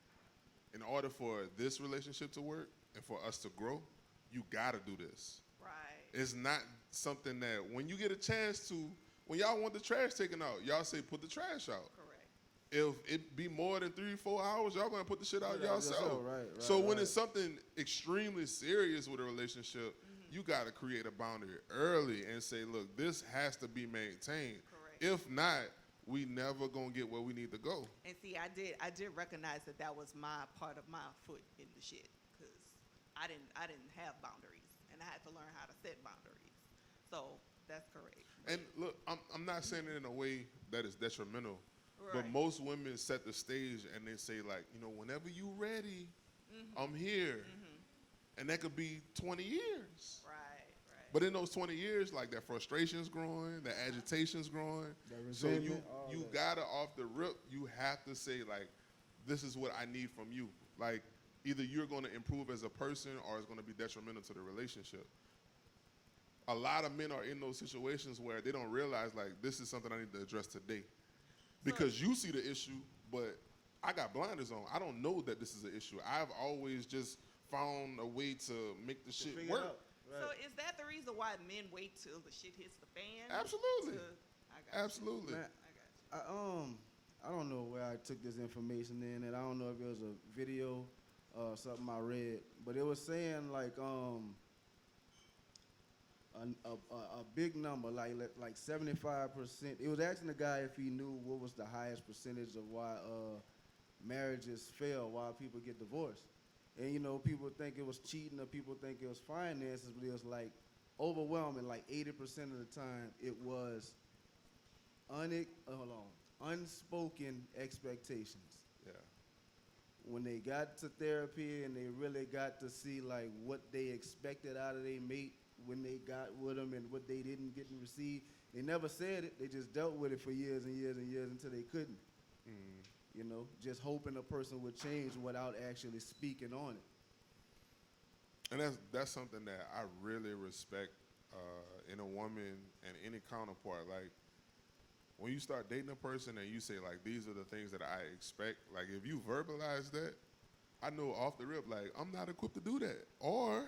In order for this relationship to work and for us to grow, you gotta do this. Right. It's not something that when you get a chance to, when y'all want the trash taken out, y'all say put the trash out. Correct. If it be more than 3-4 hours, y'all gonna put the shit out Put it out yourself. yourself, right, So when right. it's something extremely serious with a relationship, you gotta create a boundary early and say, look, this has to be maintained. Correct. If not, we never gonna get where we need to go. And see, I did recognize that was my part of my foot in the shit, because I didn't have boundaries, and I had to learn how to set boundaries. So that's correct. And look, I'm not saying it in a way that is detrimental, but Right. most women set the stage and they say like, whenever you ready, I'm here. And that could be 20 years. Right. But in those 20 years, like that frustration's growing, that agitation's growing. That So you resentment, all that. gotta off the rip, you have to say like, this is what I need from you. Like either you're gonna improve as a person or it's gonna be detrimental to the relationship. A lot of men are in those situations where they don't realize like this is something I need to address today. Because you see the issue, but I got blinders on. I don't know that this is an issue. I've always just found a way to make the shit Figure it work. out. Right. So is that the reason why men wait till the shit hits the fan? Absolutely. I got you. Absolutely. Man, I got you. I don't know where I took this information in, and I don't know if it was a video or something I read, but it was saying like a big number, like 75%. It was asking the guy if he knew what was the highest percentage of why marriages fail, why people get divorced. And people think it was cheating or people think it was finances, but it was like overwhelming, like 80% of the time it was unspoken expectations. Yeah. When they got to therapy and they really got to see like what they expected out of their mate when they got with them and what they didn't get and receive, they never said it. They just dealt with it for years and years and years until they couldn't. Just hoping a person would change without actually speaking on it. And that's something that I really respect in a woman and any counterpart. Like when you start dating a person and you say like these are the things that I expect, like if you verbalize that, I know off the rip like I'm not equipped to do that, or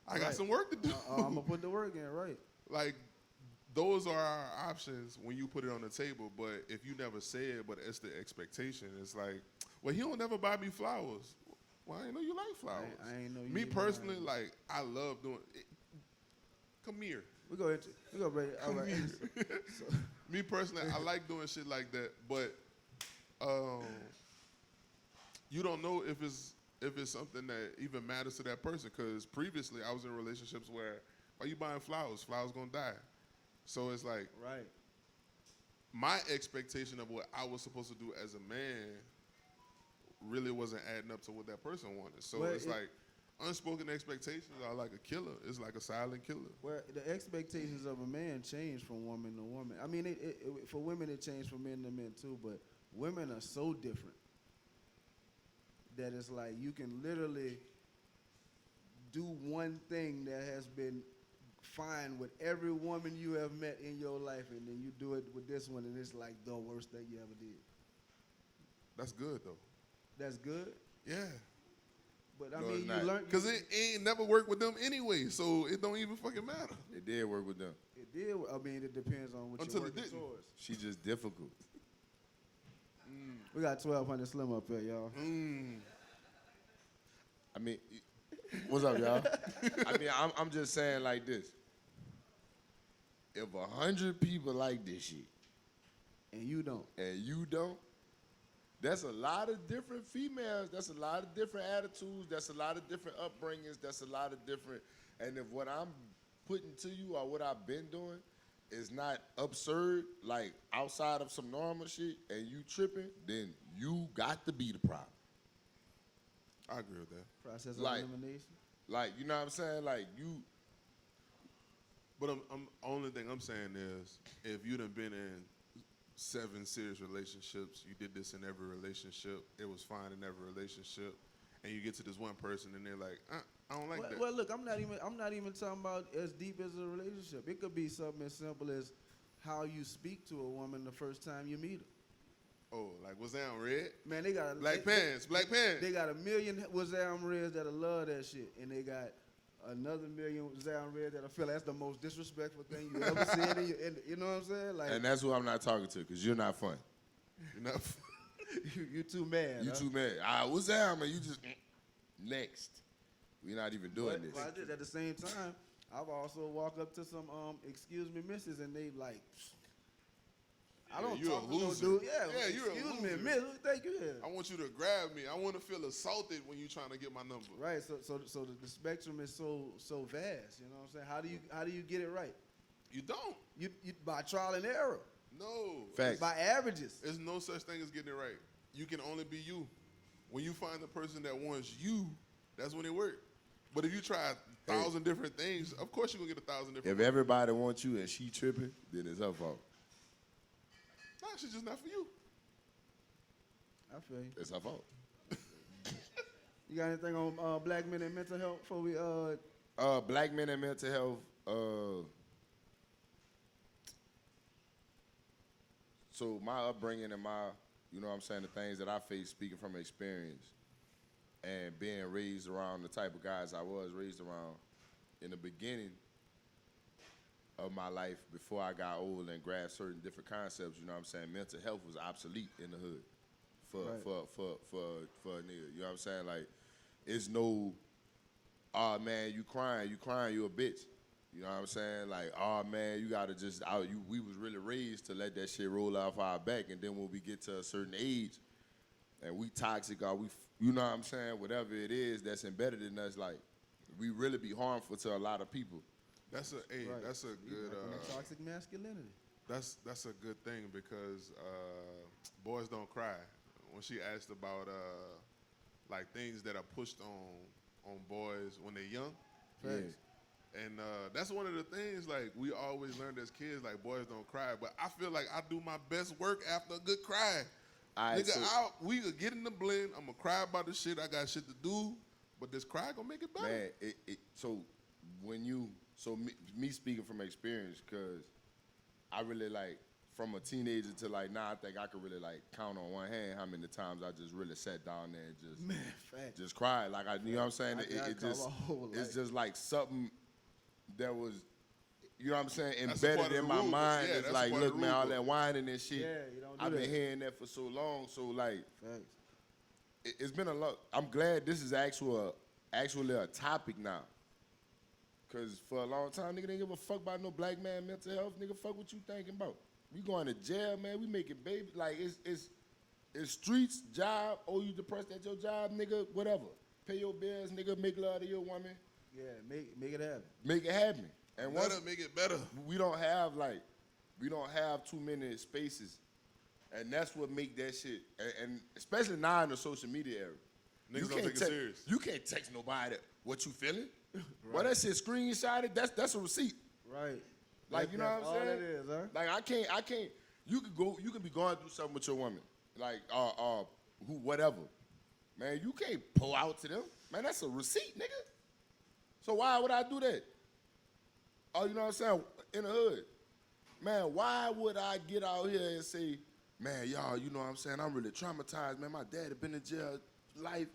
I got Right. some work to do. I'm gonna put the work in, right? Like those are our options when you put it on the table. But if you never say it, but it's the expectation, it's like, well, he don't never buy me flowers. Well, I didn't know you like flowers. I ain't know you Me even personally, like- like I love doing it. Come here. We go ready. All right. So, Me personally, I like doing shit like that, but you don't know if it's something that even matters to that person. Because previously, I was in relationships where, why you buying flowers? Flowers gonna die. So it's like right. my expectation of what I was supposed to do as a man really wasn't adding up to what that person wanted. So Well, it's like unspoken expectations are like a killer. It's like a silent killer. Where the expectations of a man change from woman to woman. I mean, for women it changed from men to men too, but women are so different that it's like you can literally do one thing that has been fine with every woman you have met in your life, and then you do it with this one, and it's like the worst thing you ever did. That's good though. That's good, Yeah. but I No, mean, it's you not. learn Because it ain't never worked with them anyway, so it don't even fucking matter. It did work with them. It did. I mean, it depends on what Until you're it working didn't. towards. She just difficult. We got 1,200 Slim up here, y'all. I mean, what's up, y'all? I mean, I'm just saying like this. if 100 people like this shit And you don't. and you don't, that's a lot of different females. That's a lot of different attitudes. That's a lot of different upbringings. That's a lot of different. And if what I'm putting to you or what I've been doing is not absurd, like outside of some normal shit, and you tripping, then you got to be the problem. I agree with that. Process of Like- elimination. Like, you know what I'm saying? Like, you, But only thing I'm saying is, if you done been in 7 serious relationships, you did this in every relationship, it was fine in every relationship, and you get to this one person and they're like, I don't like that. Well, look, I'm not even talking about as deep as a relationship. It could be something as simple as how you speak to a woman the first time you meet her. Oh, like was that on red? Man, they got Black pants, black pants. They got 1 million Wazam Reds that'll love that shit, and they got another 1 million Wazam Reds that'll feel that's the most disrespectful thing you ever said. You know what I'm saying? Like, and that's who I'm not talking to, because you're not fun. You know? you too mad. You huh? too mad. What's that, man? You just, next. We're not even doing this. But at the same time, I've also walked up to some excuse me, missus, and they like, I don't you a talk to no loser. dude. Yeah, you're a excuse me, loser. miss. Thank you. Yeah. I want you to grab me. I want to feel assaulted when you're trying to get my number. Right. So the spectrum is so vast. You know what I'm saying? How do you get it right? You don't. You by trial and error. No. Facts. By averages. There's no such thing as getting it right. You can only be you. When you find the person that wants you, that's when it works. But if you try 1,000 different things, of course you're going to get 1,000 different If everybody wants you and she tripping, then it's her fault. Nah, she's just not for you. I feel you. It's her fault. You got anything on black men and mental health before we Black men and mental health. So my upbringing and my, you know what I'm saying, the things that I faced, speaking from experience, and being raised around the type of guys I was raised around in the beginning of my life, before I got old and grasped certain different concepts, you know what I'm saying, mental health was obsolete in the hood for a nigga. You know what I'm saying? Like, it's no, oh man, you crying, you a bitch. You know what I'm saying? Like, oh man, you gotta just we was really raised to let that shit roll off our back, and then when we get to a certain age and we toxic or you know what I'm saying, whatever it is that's embedded in us, like, we really be harmful to a lot of people. That's right. that's a good toxic masculinity. that's a good thing because boys don't cry. When she asked about like things that are pushed on boys when they're young, Facts. and that's one of the things like we always learned as kids, like boys don't cry. But I feel like I do my best work after a good cry. Alright, Nigga, we could get in the blend. I'm gonna cry about the shit. I got shit to do, but this cry gonna make it better. Man, so when you, me speaking from experience, because I really like, from a teenager to like now, I think I could really like count on one hand how many times I just really sat down there and just Man, facts. just cried. Like, you know what I'm saying? I It cover just, a whole it's life. just like something that was, you know what I'm saying, That's a part embedded of in the my rule. mind. Yeah, It's that's a like, part of look, the man, rule all book. that whining and shit. Yeah, you don't do I've that. been hearing that for so long. So like, Facts. it's been a lot. I'm glad this is actually a topic now. Cause for a long time, nigga didn't give a fuck about no black man mental health. Nigga, fuck what you thinking about. We going to jail, man. We making babies. Like, it's streets, job. Oh, you depressed at your job, nigga? Whatever. Pay your bills, nigga. Make love to your woman. Yeah, make it happen. Make it happen. And Let once her make it better. we don't have too many spaces, and that's what make that shit. And especially now in the social media era, Niggas don't take it serious. You can't text nobody what you feeling. Well, that shit screenshotted. That's a receipt. Right. Like, you know That's what I'm all saying? it is, huh? Like, I can't. You could be going through something with your woman, like whatever. Man, you can't pull out to them. Man, that's a receipt, nigga. So why would I do that? Oh, you know what I'm saying? In the hood, man, why would I get out here and say, man, y'all, you know what I'm saying? I'm really traumatized, man. My dad had been in jail, life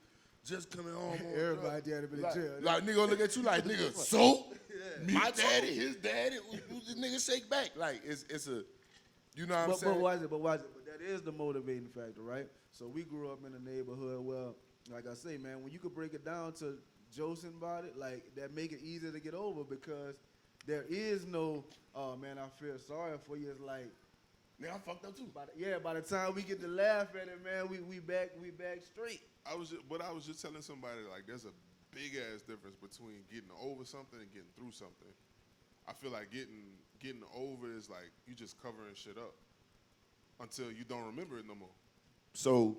just coming home. On Everybody drugs." dad had been in Like- jail. Like, nigga gonna look at you like, nigga, so? My daddy, his daddy, the nigga shake back. Like, it's a, you know what I'm But saying? watch it. But that is the motivating factor, right? So we grew up in a neighborhood where, like I say, man, when you could break it down to Joseph about it, like that make it easier to get over because there is no, oh man, I feel sorry for you. It's like, Nigga, I fucked up too. by the time we get to laugh at it, man, we back straight. I was just telling somebody, like, there's a big ass difference between getting over something and getting through something. I feel like getting over is like you just covering shit up until you don't remember it no more. So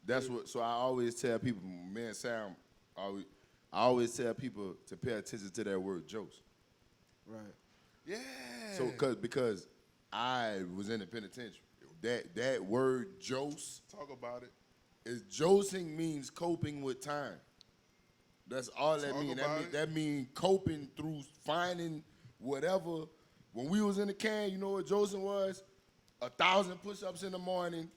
that's what. So I always tell people, man, Sam, I always tell people to pay attention to that word jokes. Right. Yeah. So because I was in the penitentiary, that word jose Talk about it. is josing means coping with time. That's all that Talk means. about it. That means coping through finding whatever. When we was in the can, you know what josing was? 1,000 push-ups in the morning,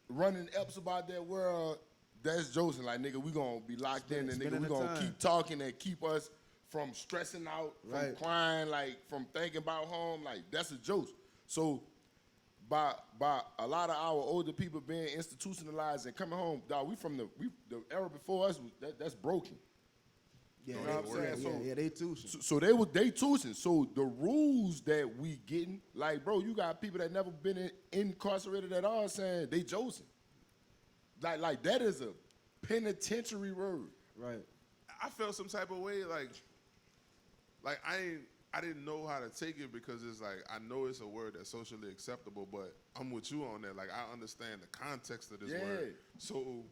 running eps about that world. That's josing. Like, nigga, we gonna be locked in, and nigga, Spending we the gonna time. keep talking and keep us from stressing out, from Right. crying, like from thinking about home. Like, that's a joke. So by a lot of our older people being institutionalized and coming home, dog, the era before us that's broken. Yeah, You know what I'm saying? So- yeah, they too. So they tuition. So the rules that we getting, like, bro, you got people that never been incarcerated at all saying they josing. Like that is a penitentiary word. Right. I felt some type of way, like I didn't know how to take it because it's like I know it's a word that's socially acceptable, but I'm with you on that. Like I understand the context of this Yeah. word, so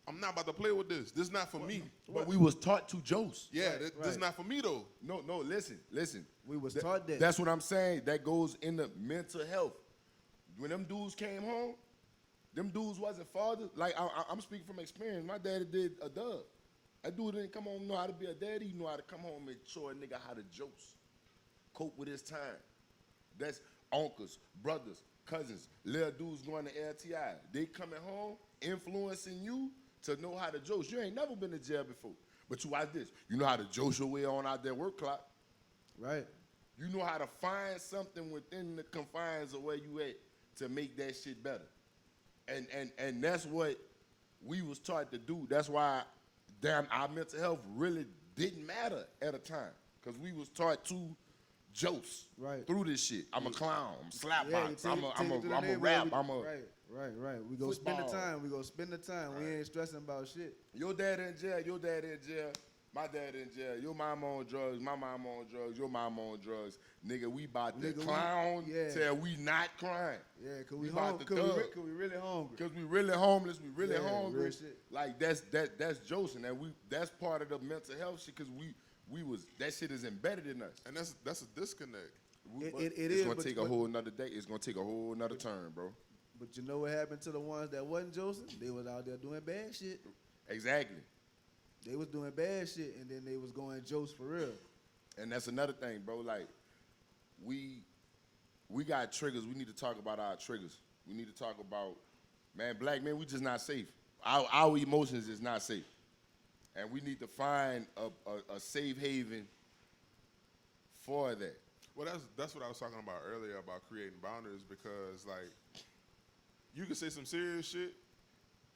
I'm not about to play with this. This is not for me. But we was taught to jose. Yeah, Right, this right. is not for me though. No, listen. We was taught that. That's what I'm saying. That goes into mental health. When them dudes came home, them dudes wasn't fathers. Like, I'm speaking from experience. My daddy did a dub. That dude didn't come home know how to be a daddy. He knew how to come home and show a nigga how to jose. Cope with his time. That's uncles, brothers, cousins, little dudes going to LTI. They coming home, influencing you to know how to jose. You ain't never been to jail before. But you watch this. You know how to jose your way on out that work clock. Right. You know how to find something within the confines of where you at to make that shit better. And that's what we was taught to do. That's why, damn, our mental health really didn't matter at a time. Because we was taught to jose Right. through this shit. I'm a clown. I'm slap Yeah, box. you I'm take it to the a neighborhood, rap. Right. We go spend the Football. time. We go spend the time. We ain't stressing about shit. Your dad in jail. Your dad in jail. My dad in jail. Your mama on drugs. My mama on drugs. Your mama on drugs. Nigga, we about to Nigga, we- clown yeah. till we not crying. Yeah, cause We we about home. to Cause thug. we really hungry. Cause we really homeless, we really Yeah, hungry. real shit. Like that's josing, and that's part of the mental health shit. Cause we was that shit is embedded in us. And that's a disconnect. It It's is, gonna but- take a but- whole nother day. It's gonna take a whole nother turn, bro. But you know what happened to the ones that wasn't Joseph? They was out there doing bad shit. Exactly. They was doing bad shit, and then they was going Jose for real. And that's another thing, bro. Like we got triggers. We need to talk about our triggers. We need to talk about, man, black men, we just not safe. Our emotions is not safe. And we need to find a safe haven for that. Well, that's what I was talking about earlier about creating boundaries because like you can say some serious shit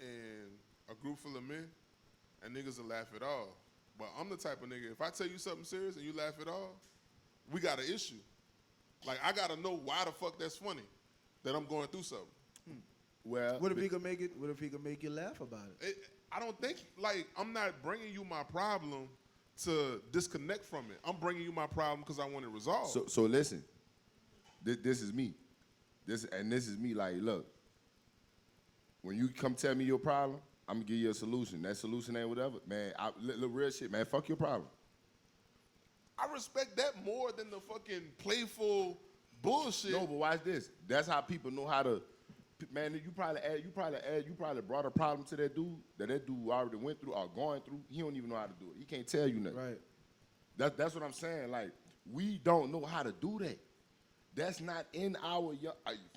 in a group full of men and niggas will laugh it off. But I'm the type of nigga, if I tell you something serious and you laugh it off, we got an issue. Like I gotta know why the fuck that's funny, that I'm going through something. Well, What if he could make it? What if he could make you laugh about it? I don't think, like, I'm not bringing you my problem to disconnect from it. I'm bringing you my problem because I want it resolved. So listen, this is me. This is me. Like, look, when you come tell me your problem, I'm gonna give you a solution. That solution ain't whatever, man. Look, real shit, man. Fuck your problem. I respect that more than the fucking playful bullshit. No, but watch this. That's how people know how to. Man, you probably brought a problem to that dude already went through or going through. He don't even know how to do it. He can't tell you nothing. Right. That's what I'm saying. Like, we don't know how to do that. That's not in our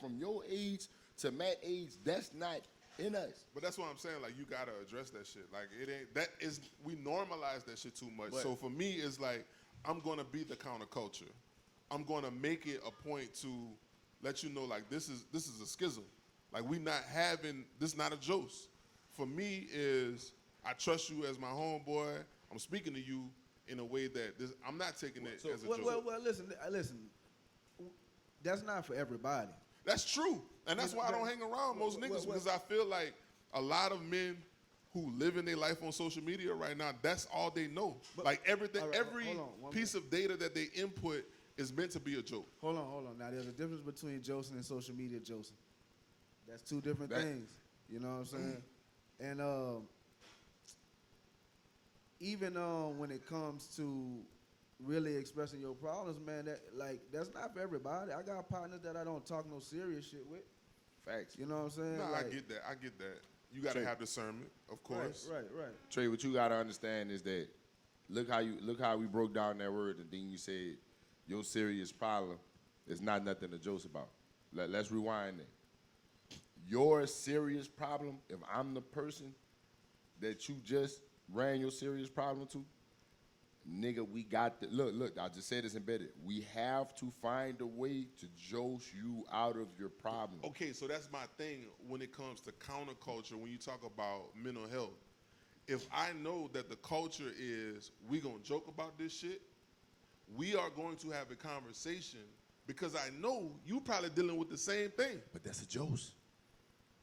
from your age to Matt's age. That's not in us. But that's what I'm saying. Like, you gotta address that shit. Like, it ain't that is we normalize that shit too much. But- So for me, it's like I'm gonna be the counterculture. I'm gonna make it a point to let you know, like, this is a schism. Like, we not having this. Not a jose. For me, is I trust you as my homeboy. I'm speaking to you, in a way that I'm not taking it as a Well, joke. well, listen. That's not for everybody. That's true, and that's why I don't hang around most niggas because I feel like a lot of men who live in their life on social media right now, that's all they know. Like everything, all right, every hold on, one piece of data that they input is meant to be a joke. Hold on. Now, there's a difference between Joseph and social media Joseph. That's two different That- things. You know what I'm saying? And even when it comes to really expressing your problems, man, that's not for everybody. I got partners that I don't talk no serious shit with. Facts. You know what I'm saying? No, I Like, get that. I get that. You got to Trey. have discernment, of course. Right. Trey, what you gotta understand is that look how we broke down that word, and then you said your serious problem is not nothing to joke about. Let's rewind it. Your serious problem, if I'm the person that you just ran your serious problem to, nigga, we got the look. I just said it's embedded. We have to find a way to jolt you out of your problem. Okay, so that's my thing when it comes to counterculture. When you talk about mental health, if I know that the culture is we gonna joke about this shit, we are going to have a conversation because I know you probably dealing with the same thing. But that's a joke.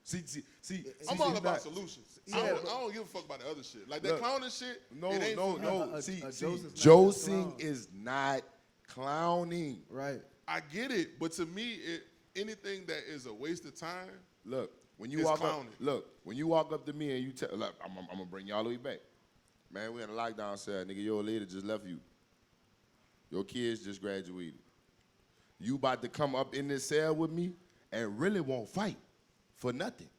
See, I'm see, all see, about not- solutions. Yeah, I but- don't give a fuck about the other shit. Like that Look, clowning shit. No, it ain't for me. no. A See, joke is not just Josing clown. is not clowning. Right. I get it, but to me, anything that is a waste of time. Look, when you It's walk clowning. when you walk up to me and you tell, look, I'm gonna bring you all the way back. Man, we in a lockdown cell, nigga. Your lady just left you. Your kids just graduated. You about to come up in this cell with me and really won't fight for nothing.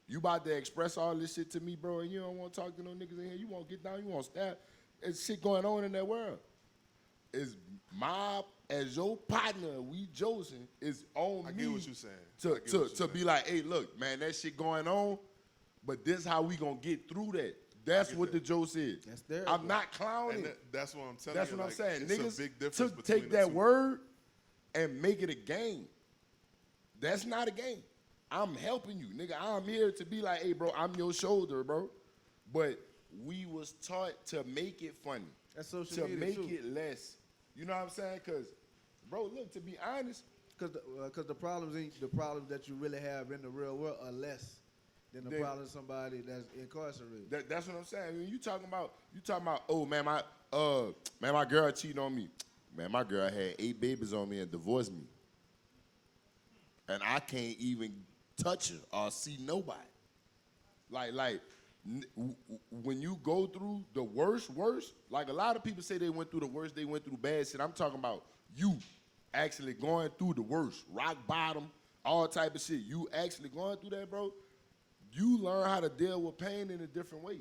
You about to express all this shit to me, bro, and you don't want to talk to no niggas in here. You won't get down. You won't stab. There's shit going on in that world. Is my as your partner, we Joseph, is on I me. get what you're saying. I To get what to you're to saying. be like, hey, look, man, that shit going on, but this how we gonna get through that. That's get what that. the Joe said. That's there. I'm not clowning. And that's what I'm telling That's you. what I'm like, saying. It's Niggas a big difference took between take the that two. word and make it a game. That's not a game. I'm helping you, nigga. I'm here to be like, hey, bro, I'm your shoulder, bro. But we was taught to make it funny. That's social to media, make too. it less. You know what I'm saying? Cause, bro, look, to be honest, Because the problems that you really have in the real world are less than the They- problems of somebody that's incarcerated. that's what I'm saying. I mean, you talking about, oh man, my girl cheated on me. Man, my girl had 8 babies on me and divorced me. And I can't even touch her or see nobody. When you go through the worst, like a lot of people say they went through the worst, they went through bad shit. I'm talking about you actually going through the worst, rock bottom, all type of shit. You actually going through that, bro. You learn how to deal with pain in a different way.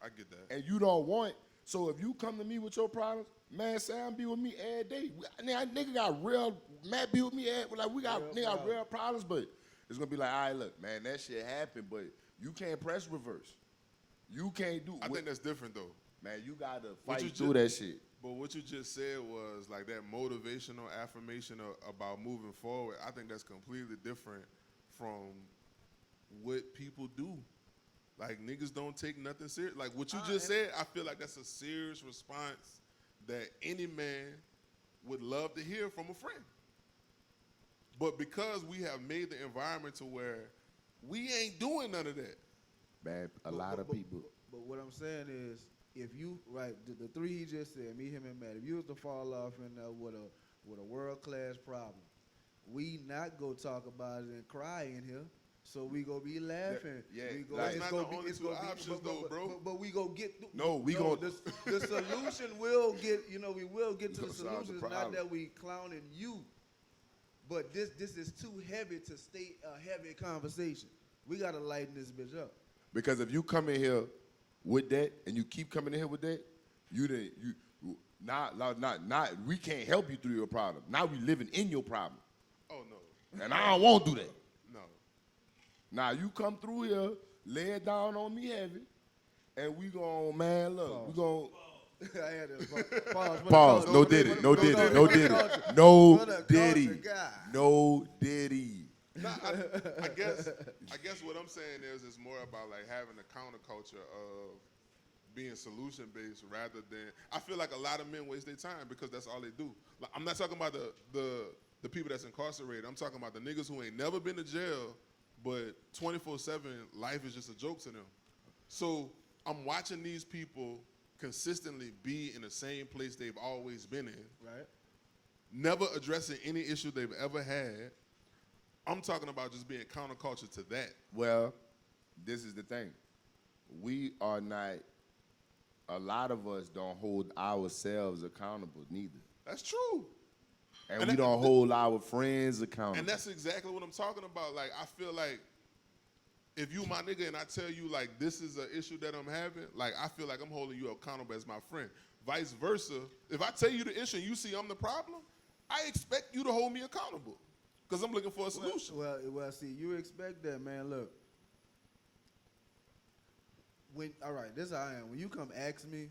I get that. And you don't want. So if you come to me with your problems, man, Sam be with me every day. Nigga got real, Matt be with me we got real problems, but it's gonna be like, all right, look, man, that shit happened, but you can't press reverse. You can't do. I think that's different though. Man, you gotta What fight you through that shit. But what you just said was like that motivational affirmation about moving forward. I think that's completely different from what people do. Like niggas don't take nothing serious. Like what you just said, I feel like that's a serious response that any man would love to hear from a friend. But because we have made the environment to where we ain't doing none of that. Man, a lot of people. But what I'm saying is, if you the three he just said, me, him, and Matt, if you was to fall off in with a world class problem, we not go talk about it and cry in here. So we go be laughing. Yeah, we go, like- it's That's gonna not be, the only it's two gonna be, options, though, bro. But we go get. No, we gon- The solution will get. We will get to the Solve the solution. It's not problem. that we clowning you, but this is too heavy to stay a heavy conversation. We gotta lighten this bitch up. Because if you come in here with that and you keep coming in here with that, we can't help you through your problem. Now we living in your problem. Oh no. And I don't want to do that. No. Now you come through here, lay it down on me heavy, and we gon' man, look, we gon' I had to pause. pause. No diddy, no diddy, no diddy, no diddy, no diddy. Nah, I guess what I'm saying is it's more about like having a counterculture of being solution based rather than. I feel like a lot of men waste their time because that's all they do. Like, I'm not talking about the people that's incarcerated. I'm talking about the niggas who ain't never been to jail, but 24/7 life is just a joke to them. So I'm watching these people consistently be in the same place they've always been in, Right. never addressing any issue they've ever had. I'm talking about just being counterculture to that. Well, this is the thing. We are not, a lot of us don't hold ourselves accountable neither. That's true. And And we that- don't hold our friends accountable. And that's exactly what I'm talking about. Like, I feel like if you my nigga and I tell you, like, this is an issue that I'm having, like, I feel like I'm holding you accountable as my friend. Vice versa, if I tell you the issue and you see I'm the problem, I expect you to hold me accountable because I'm looking for a solution. Well, see, you expect that, man. Look, all right, this is how I am. When you come ask me,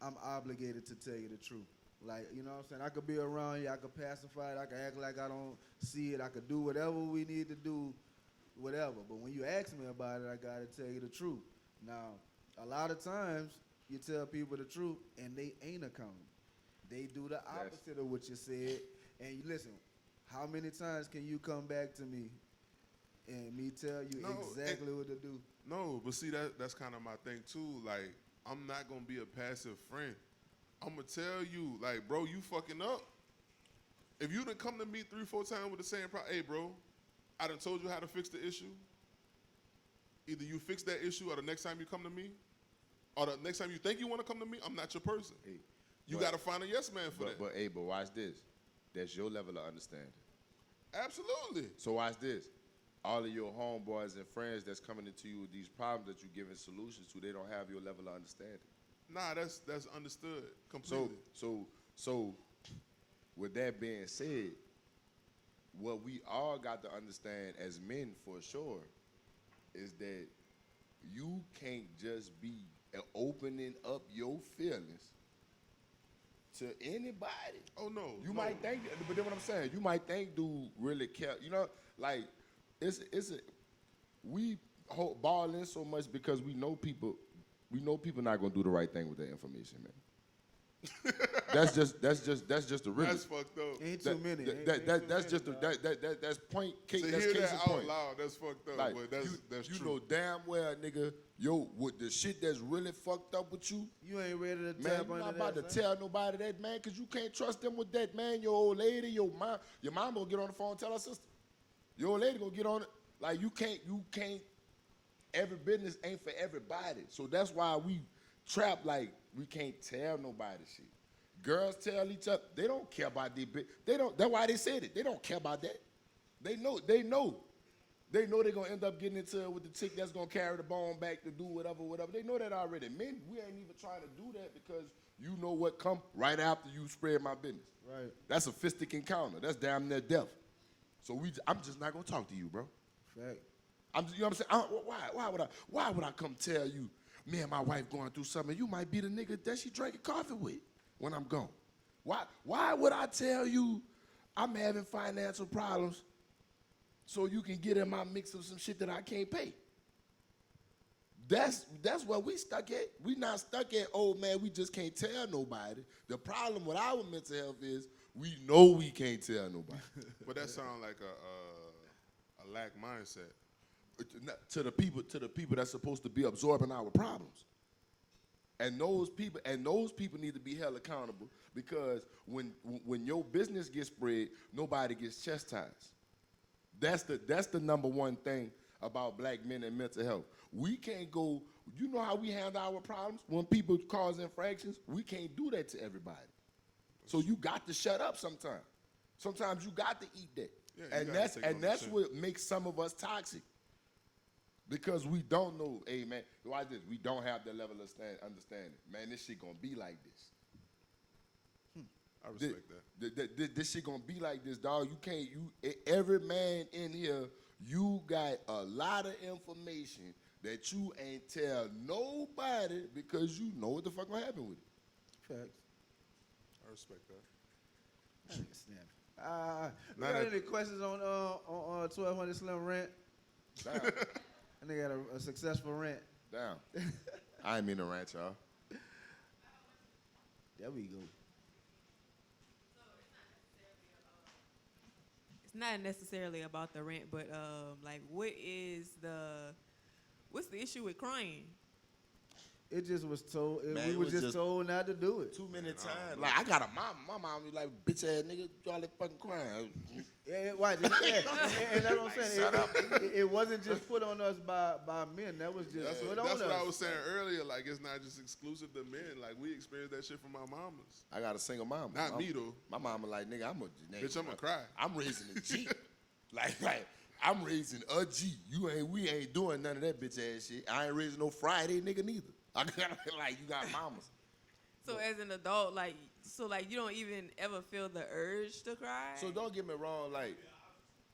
I'm obligated to tell you the truth. Like, you know what I'm saying? I could be around you, I could pacify it, I could act like I don't see it, I could do whatever we need to do, whatever. But when you ask me about it, I gotta tell you the truth. Now, a lot of times, you tell people the truth and they ain't accountable. They do the opposite of what you said. And you listen, how many times can you come back to me and me tell you No, exactly what to do? No, but see, that's kind of my thing too. Like, I'm not gonna be a passive friend. I'm gonna tell you, like, bro, you fucking up. If you done come to me 3-4 times with the same problem, hey, bro, I done told you how to fix the issue. Either you fix that issue or the next time you come to me, or the next time you think you want to come to me, I'm not your person. Hey, You but- got to find a yes man for that. But watch this. That's your level of understanding. Absolutely. So watch this. All of your homeboys and friends that's coming into you with these problems that you're giving solutions to, they don't have your level of understanding. Nah, that's understood completely. So with that being said, what we all got to understand as men for sure is that you can't just be opening up your feelings to anybody. Oh no. You no. might think, but then what I'm saying, you might think dude really care. You know, like we ball in so much because we know people not gonna do the right thing with that information, man. that's just the real. That's fucked up. Ain't too many. That's just that's point. To That's hear case that in out point. loud, that's fucked up. Like, but that's you true. know damn well, nigga, yo, with the shit that's really fucked up with you, You ain't ready to man, tap you're under not that. about to son. tell nobody that, man, because you can't trust them with that, man. Your old lady, your mom gonna get on the phone and tell her sister. Your old lady gonna get on it. Like, you can't, every business ain't for everybody. So that's why we trap, like, we can't tell nobody shit. Girls tell each other, they don't care about their bit. They don't, that's why they said it. They don't care about that. They know they're gonna end up getting into it with the chick that's gonna carry the bone back to do whatever. They know that already. Men, we ain't even trying to do that because you know what come right after you spread my business. Right. That's a fistic encounter. That's damn near death. So I'm just not gonna talk to you, bro. Fact. You know what I'm saying? Why would I come tell you, me and my wife going through something? You might be the nigga that she drinking coffee with when I'm gone. Why would I tell you I'm having financial problems so you can get in my mix of some shit that I can't pay? That's where we stuck at. We not stuck at, oh man, we just can't tell nobody. The problem with our mental health is we know we can't tell nobody. But that sounds like a lack mindset. To the people that's supposed to be absorbing our problems. And those people need to be held accountable because when your business gets spread, nobody gets chastised. That's the number one thing about black men and mental health. We can't go, you know how we handle our problems? When people cause infractions, we can't do that to everybody. So you got to shut up sometimes. Sometimes you got to eat that. Yeah, you and gotta take it on the that's chin. what makes some of us toxic. Because we don't know, hey man, watch this. We don't have the level of understanding. Man, this shit gonna be like this. I respect that. This shit gonna be like this, dog. You can't. Every man in here, you got a lot of information that you ain't tell nobody because you know what the fuck gonna happen with it. Facts. I respect that. Snap. Now Got that- any questions on 1200 Slim rant? Damn, I think got a successful rant. damn. I ain't mean to rant, y'all. There we go. It's not necessarily about the rent, but like, what's the issue with crying? It just was told. Man, we it were was just just- told not to do it. Too many times. Like I got a mom. My mom be like, bitch ass nigga, you all that fucking crying. Yeah, right. And that's what I'm saying. It wasn't just put on us by men. That was just put on That's us. what I was saying earlier. Like, it's not just exclusive to men. Like, we experienced that shit from our mamas. I got a single mom. Not me, though. My mama like, nigga, Bitch, I'ma cry. I'm raising a G. like, I'm raising a G. We ain't doing none of that bitch ass shit. I ain't raising no Friday nigga neither. I got like, you got mamas. So as an adult, like, you don't even ever feel the urge to cry. So don't get me wrong, like,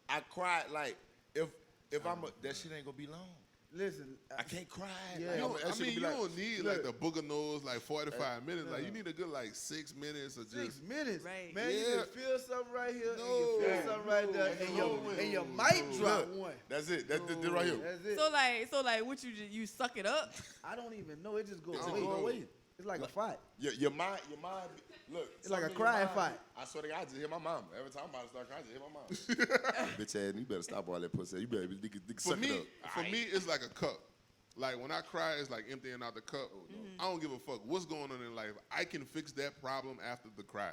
I cried, like, if that shit ain't gonna be long. Listen, I can't cry. Yeah. Like, I that shit mean, be you like, don't need like the booger nose like 45 minutes. Like, no. you need a good like 6 minutes of just. 6 minutes, Right. man. You Yeah. can feel something right here, and No, you feel something right there, and you might drop one. that's it. That's right here. That's it. So like, what you suck it up? I don't even know. It just goes It's away. go away. It's like a fight. Your mind, look. It's like a something in your crying mind- fight. I swear to God, I just hear my mom. Every time I'm about to start crying, I just hear my mom. Bitch ass, you better stop all that pussy. You better nigga For suck me, it up. for me, it's like a cup. Like when I cry, it's like emptying out the cup. I don't give a fuck what's going on in life. I can fix that problem after the cry.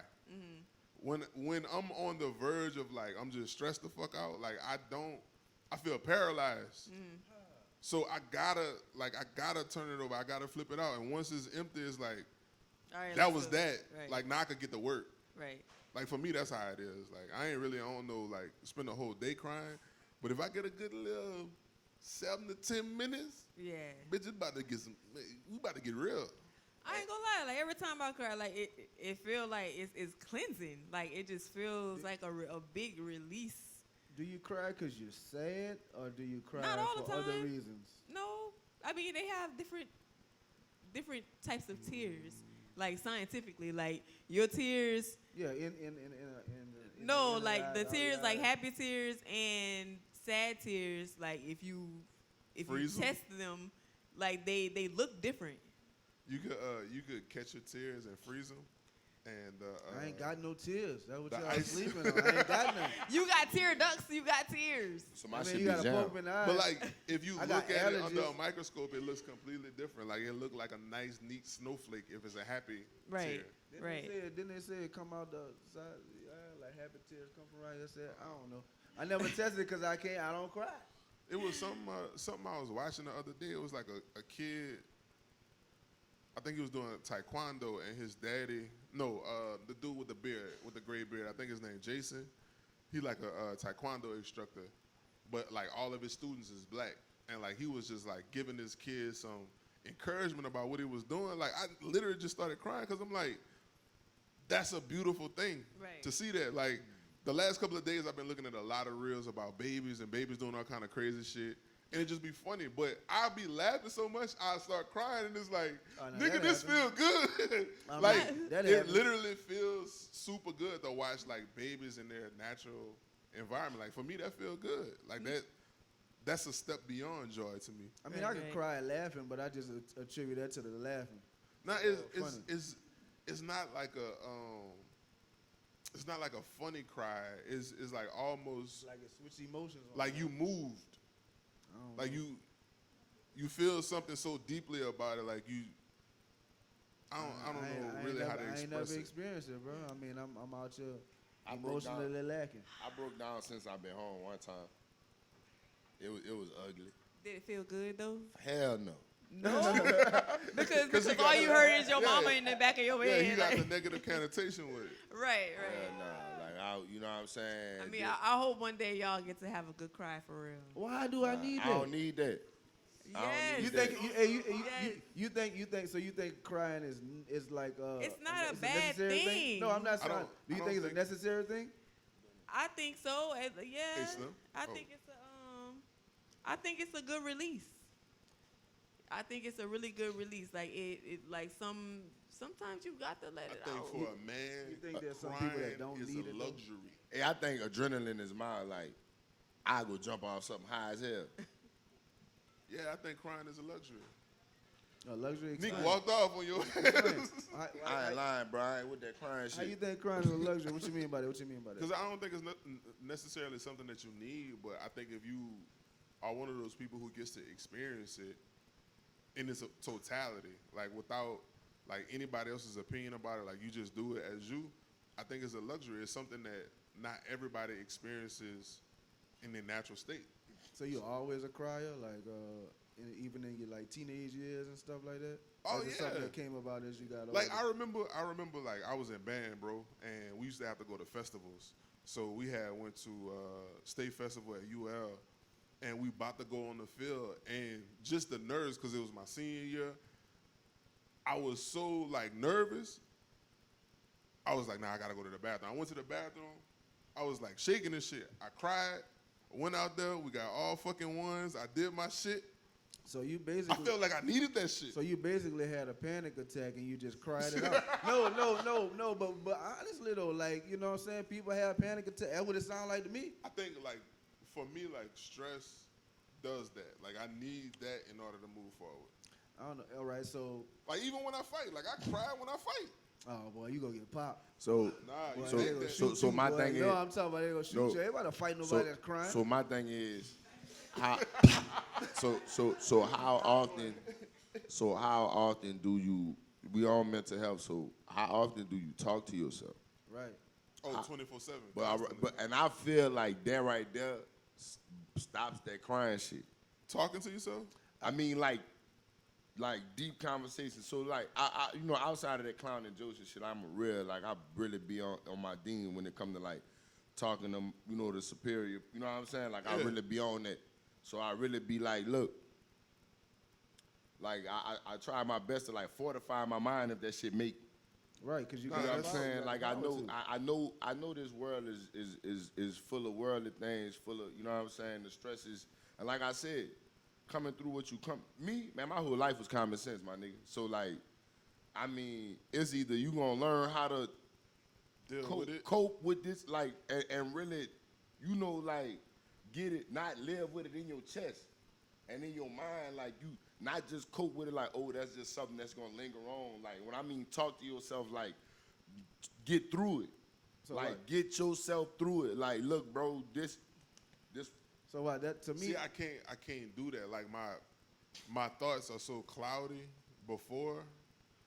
When I'm on the verge of like I'm just stressed the fuck out, like I feel paralyzed. So I gotta turn it over. I gotta flip it out. And once it's empty, it's like All right, that let's was go. that. Right. Like now I could get to work. Right. Like for me, that's how it is. Like I don't know, like spend a whole day crying. But if I get a good little 7 to 10 minutes, Yeah. bitch, it's about to get we about to get real. I ain't gonna lie. Like every time I cry, like it feel like it's cleansing. Like it just feels like a big release. Do you cry because you're sad, or do you cry Not all the for other time. reasons? No, I mean they have different types of tears. Like scientifically, like your tears. Yeah, in No, the like the eyes, tears, out like the eyes. happy tears and sad tears. Like if you Freeze 'em? test them, like they look different. You could catch your tears and freeze them, and I ain't got no tears. That's what the y'all ice- sleeping on. I ain't got none. You got tear ducts. You got tears. So my I mean, shit you be gotta jammed. poke me in the eye. But like, if you I look got at it under a allergies. microscope, it looks completely different. Like it look like a nice, neat snowflake if it's a happy Right. tear. Right. Didn't they say it come out the side? Like happy tears come from right here. Said I don't know. I never tested it because I don't cry. It was something I was watching the other day. It was like a kid. I think he was doing taekwondo, and his daddy, the dude with the beard, with the gray beard. I think his name Jason. He like a taekwondo instructor, but like all of his students is black, and like he was just like giving his kids some encouragement about what he was doing. Like I literally just started crying because I'm like, that's a beautiful thing Right. to see that. Like the last couple of days, I've been looking at a lot of reels about babies and babies doing all kind of crazy shit. And it just be funny, but I'll be laughing so much, I start crying, and it's like, Oh, no, nigga, that this feel happens. good. I mean, like, that it happens. literally feels super good to watch, like, babies in their natural environment. Like, for me, that feel good. Like, that's a step beyond joy to me. I mean, Right, I can right. cry laughing, but I just attribute that to the laughing. Now, funny. it's not like it's not like a funny cry. It's like almost Like it switch emotions. on like me. you moved. I don't Like know. you feel something so deeply about it, like you. I don't know ain't really how to never- I ain't express never it. experienced it, bro. I mean, I'm out here I broke down. emotionally lacking. I broke down since I've been home one time. It was ugly. Did it feel good though? Hell no. No, because he got all you the- heard is your yeah. mama in the back of your Yeah, head. he got like- the negative connotation with it. right, Hell right. no. Like you know what I'm saying? I mean, I hope one day y'all get to have a good cry for real. Why do I need I that? don't need that. I don't Yes. need You that. think you think crying is like It's not a it's bad necessary thing. No, I'm not I saying. don't- Do I you don't think it's a think- necessary thing? I think so. Yeah. Hey, Slim. I Oh. think I think it's a good release. I think it's a really good release. Like it like sometimes you got to let I it think out. for a man, You think there's some crying people that don't is need a it, though? luxury. Hey, I think adrenaline is mine. Like I go jump off something high as hell. Yeah, I think crying is a luxury. A luxury Nick expense. walked off on your Explain. I ain't lying, bro. I ain't with that crying How you shit. think crime is a luxury? What you mean by that? What you mean by that? Because I don't think it's necessarily something that you need, but I think if you are one of those people who gets to experience it in its totality, like without like anybody else's opinion about it, like you just do it as you, I think it's a luxury. It's something that not everybody experiences in their natural state. So you always a crier, like even in your like teenage years and stuff like that? Oh, Or is it something yeah. that came about as you got older? Like I remember like I was in band, bro, and we used to have to go to festivals. So we had went to State Festival at UL, and we about to go on the field, and just the nerves, because it was my senior year, I was so like nervous. I was like, nah, I gotta go to the bathroom. I went to the bathroom. I was like shaking and shit. I cried. Went out there. We got all fucking ones. I did my shit. So you I basically felt like I needed that shit. So you basically had a panic attack and you just cried it out. No. But honestly though, like you know what I'm saying, people have panic attack. That's what it sounds like to me. I think like for me, like stress does that. Like I need that in order to move forward. I don't know. All right, so Like even when I fight, like I cry when I fight. oh boy, you gonna get popped. So Nah, Boy, you So- they take gonna that. shoot so you, my boy. thing No, is- I'm talking about they gonna shoot No. you. Everybody fight nobody so, that's crying. so my thing is, how, so how often do you? We all mental health. So how often do you talk to yourself? right. Oh, 24/7. But I feel like that right there stops that crying shit. Talking to yourself. I mean, like deep conversations. So like, I you know, outside of that clown and Joseph shit, I'm a real like I really be on my dean when it come to like talking to you know the superior. You know what I'm saying? Like I Yeah. really be on that. So I really be like, look, like I try my best to like fortify my mind if that shit make. Right, because you Nah, You know got what I'm power, saying? you Like got I power know, to. I know this world is full of worldly things, full of you know what I'm saying, the stresses. And like I said, coming through what you come, me man, my whole life was common sense, my nigga. So like, I mean, it's either you gonna learn how to Deal with it. cope with this, like, and really, you know, like, get it, not live with it in your chest and in your mind, like you not just cope with it like, oh, that's just something that's gonna linger on. Like when I mean talk to yourself, like get through it. So like what? get yourself through it. Like, look, bro, this So what? That to me, See, I can't do that. Like my thoughts are so cloudy before.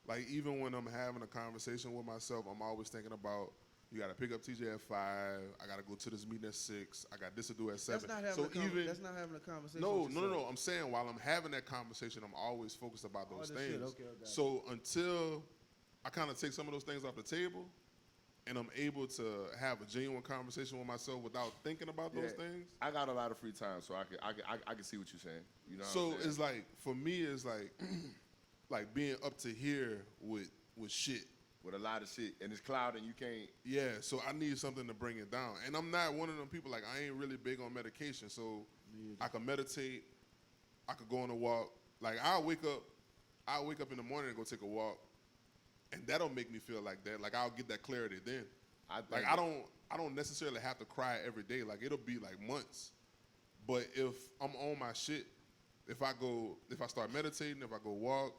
Like even when I'm having a conversation with myself, I'm always thinking about you got to pick up TJ at 5. I got to go to this meeting at 6. I got this to do at 7. that's not having that's not having a conversation. No. with yourself. I'm saying while I'm having that conversation, I'm always focused about those this shit, things. okay, I got it. So until I kind of take some of those things off the table, and I'm able to have a genuine conversation with myself without thinking about those yeah, things. I got a lot of free time, so I can see what you're saying. You know what So I'm saying? it's like for me, it's like like being up to here with shit. with a lot of shit and it's clouding, you can't. Yeah, so I need something to bring it down. And I'm not one of them people, like, I ain't really big on medication. So I can meditate. I could go on a walk. Like, I'll wake up in the morning and go take a walk. And that'll make me feel like that. Like, I'll get that clarity then. think I don't necessarily have to cry every day. Like, it'll be, like, months. But if I'm on my shit, if I start meditating, if I go walk,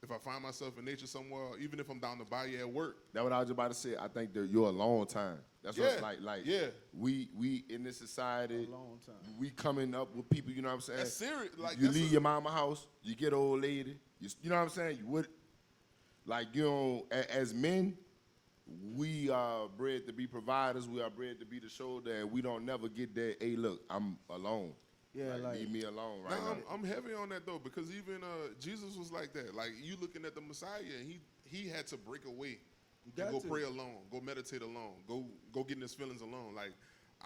if I find myself in nature somewhere, even if I'm down the bayou at work, That's what I was just about to say. I think that you're a long time. That's what it's Yeah, like. yeah. We in this society, A long time. we coming up with people. You know what I'm saying? that's serious. Like, you that's leave your mama house, you get an old lady. You know what I'm saying? You would, like, you know, as men, we are bred to be providers. We are bred to be the shoulder, and we don't never get that. Hey, look, I'm alone. Yeah, like- leave me alone right No, now. I'm heavy on that though, because even Jesus was like that. Like you looking at the Messiah, and he had to break away You and got go to. pray alone, go meditate alone, go get in his feelings alone. Like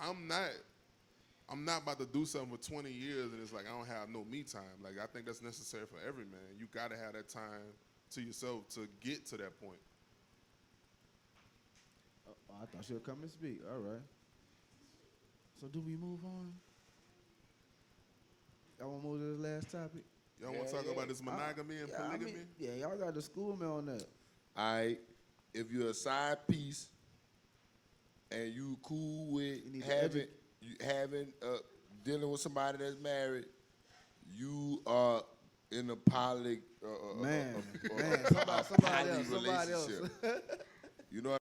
I'm not about to do something for 20 years and it's like I don't have no me time. Like I think that's necessary for every man. You got to have that time to yourself to get to that point. Oh, I thought she'd come and speak. All right. So do we move on? Y'all want to move to this last topic? Y'all want to talk about this monogamy and Yeah, I polygamy? mean, yeah, y'all got to school me on that. All right, if you're a side piece and you cool with You need to having dealing with somebody that's married, you are in a poly, Man, a man, somebody else. relationship. You know what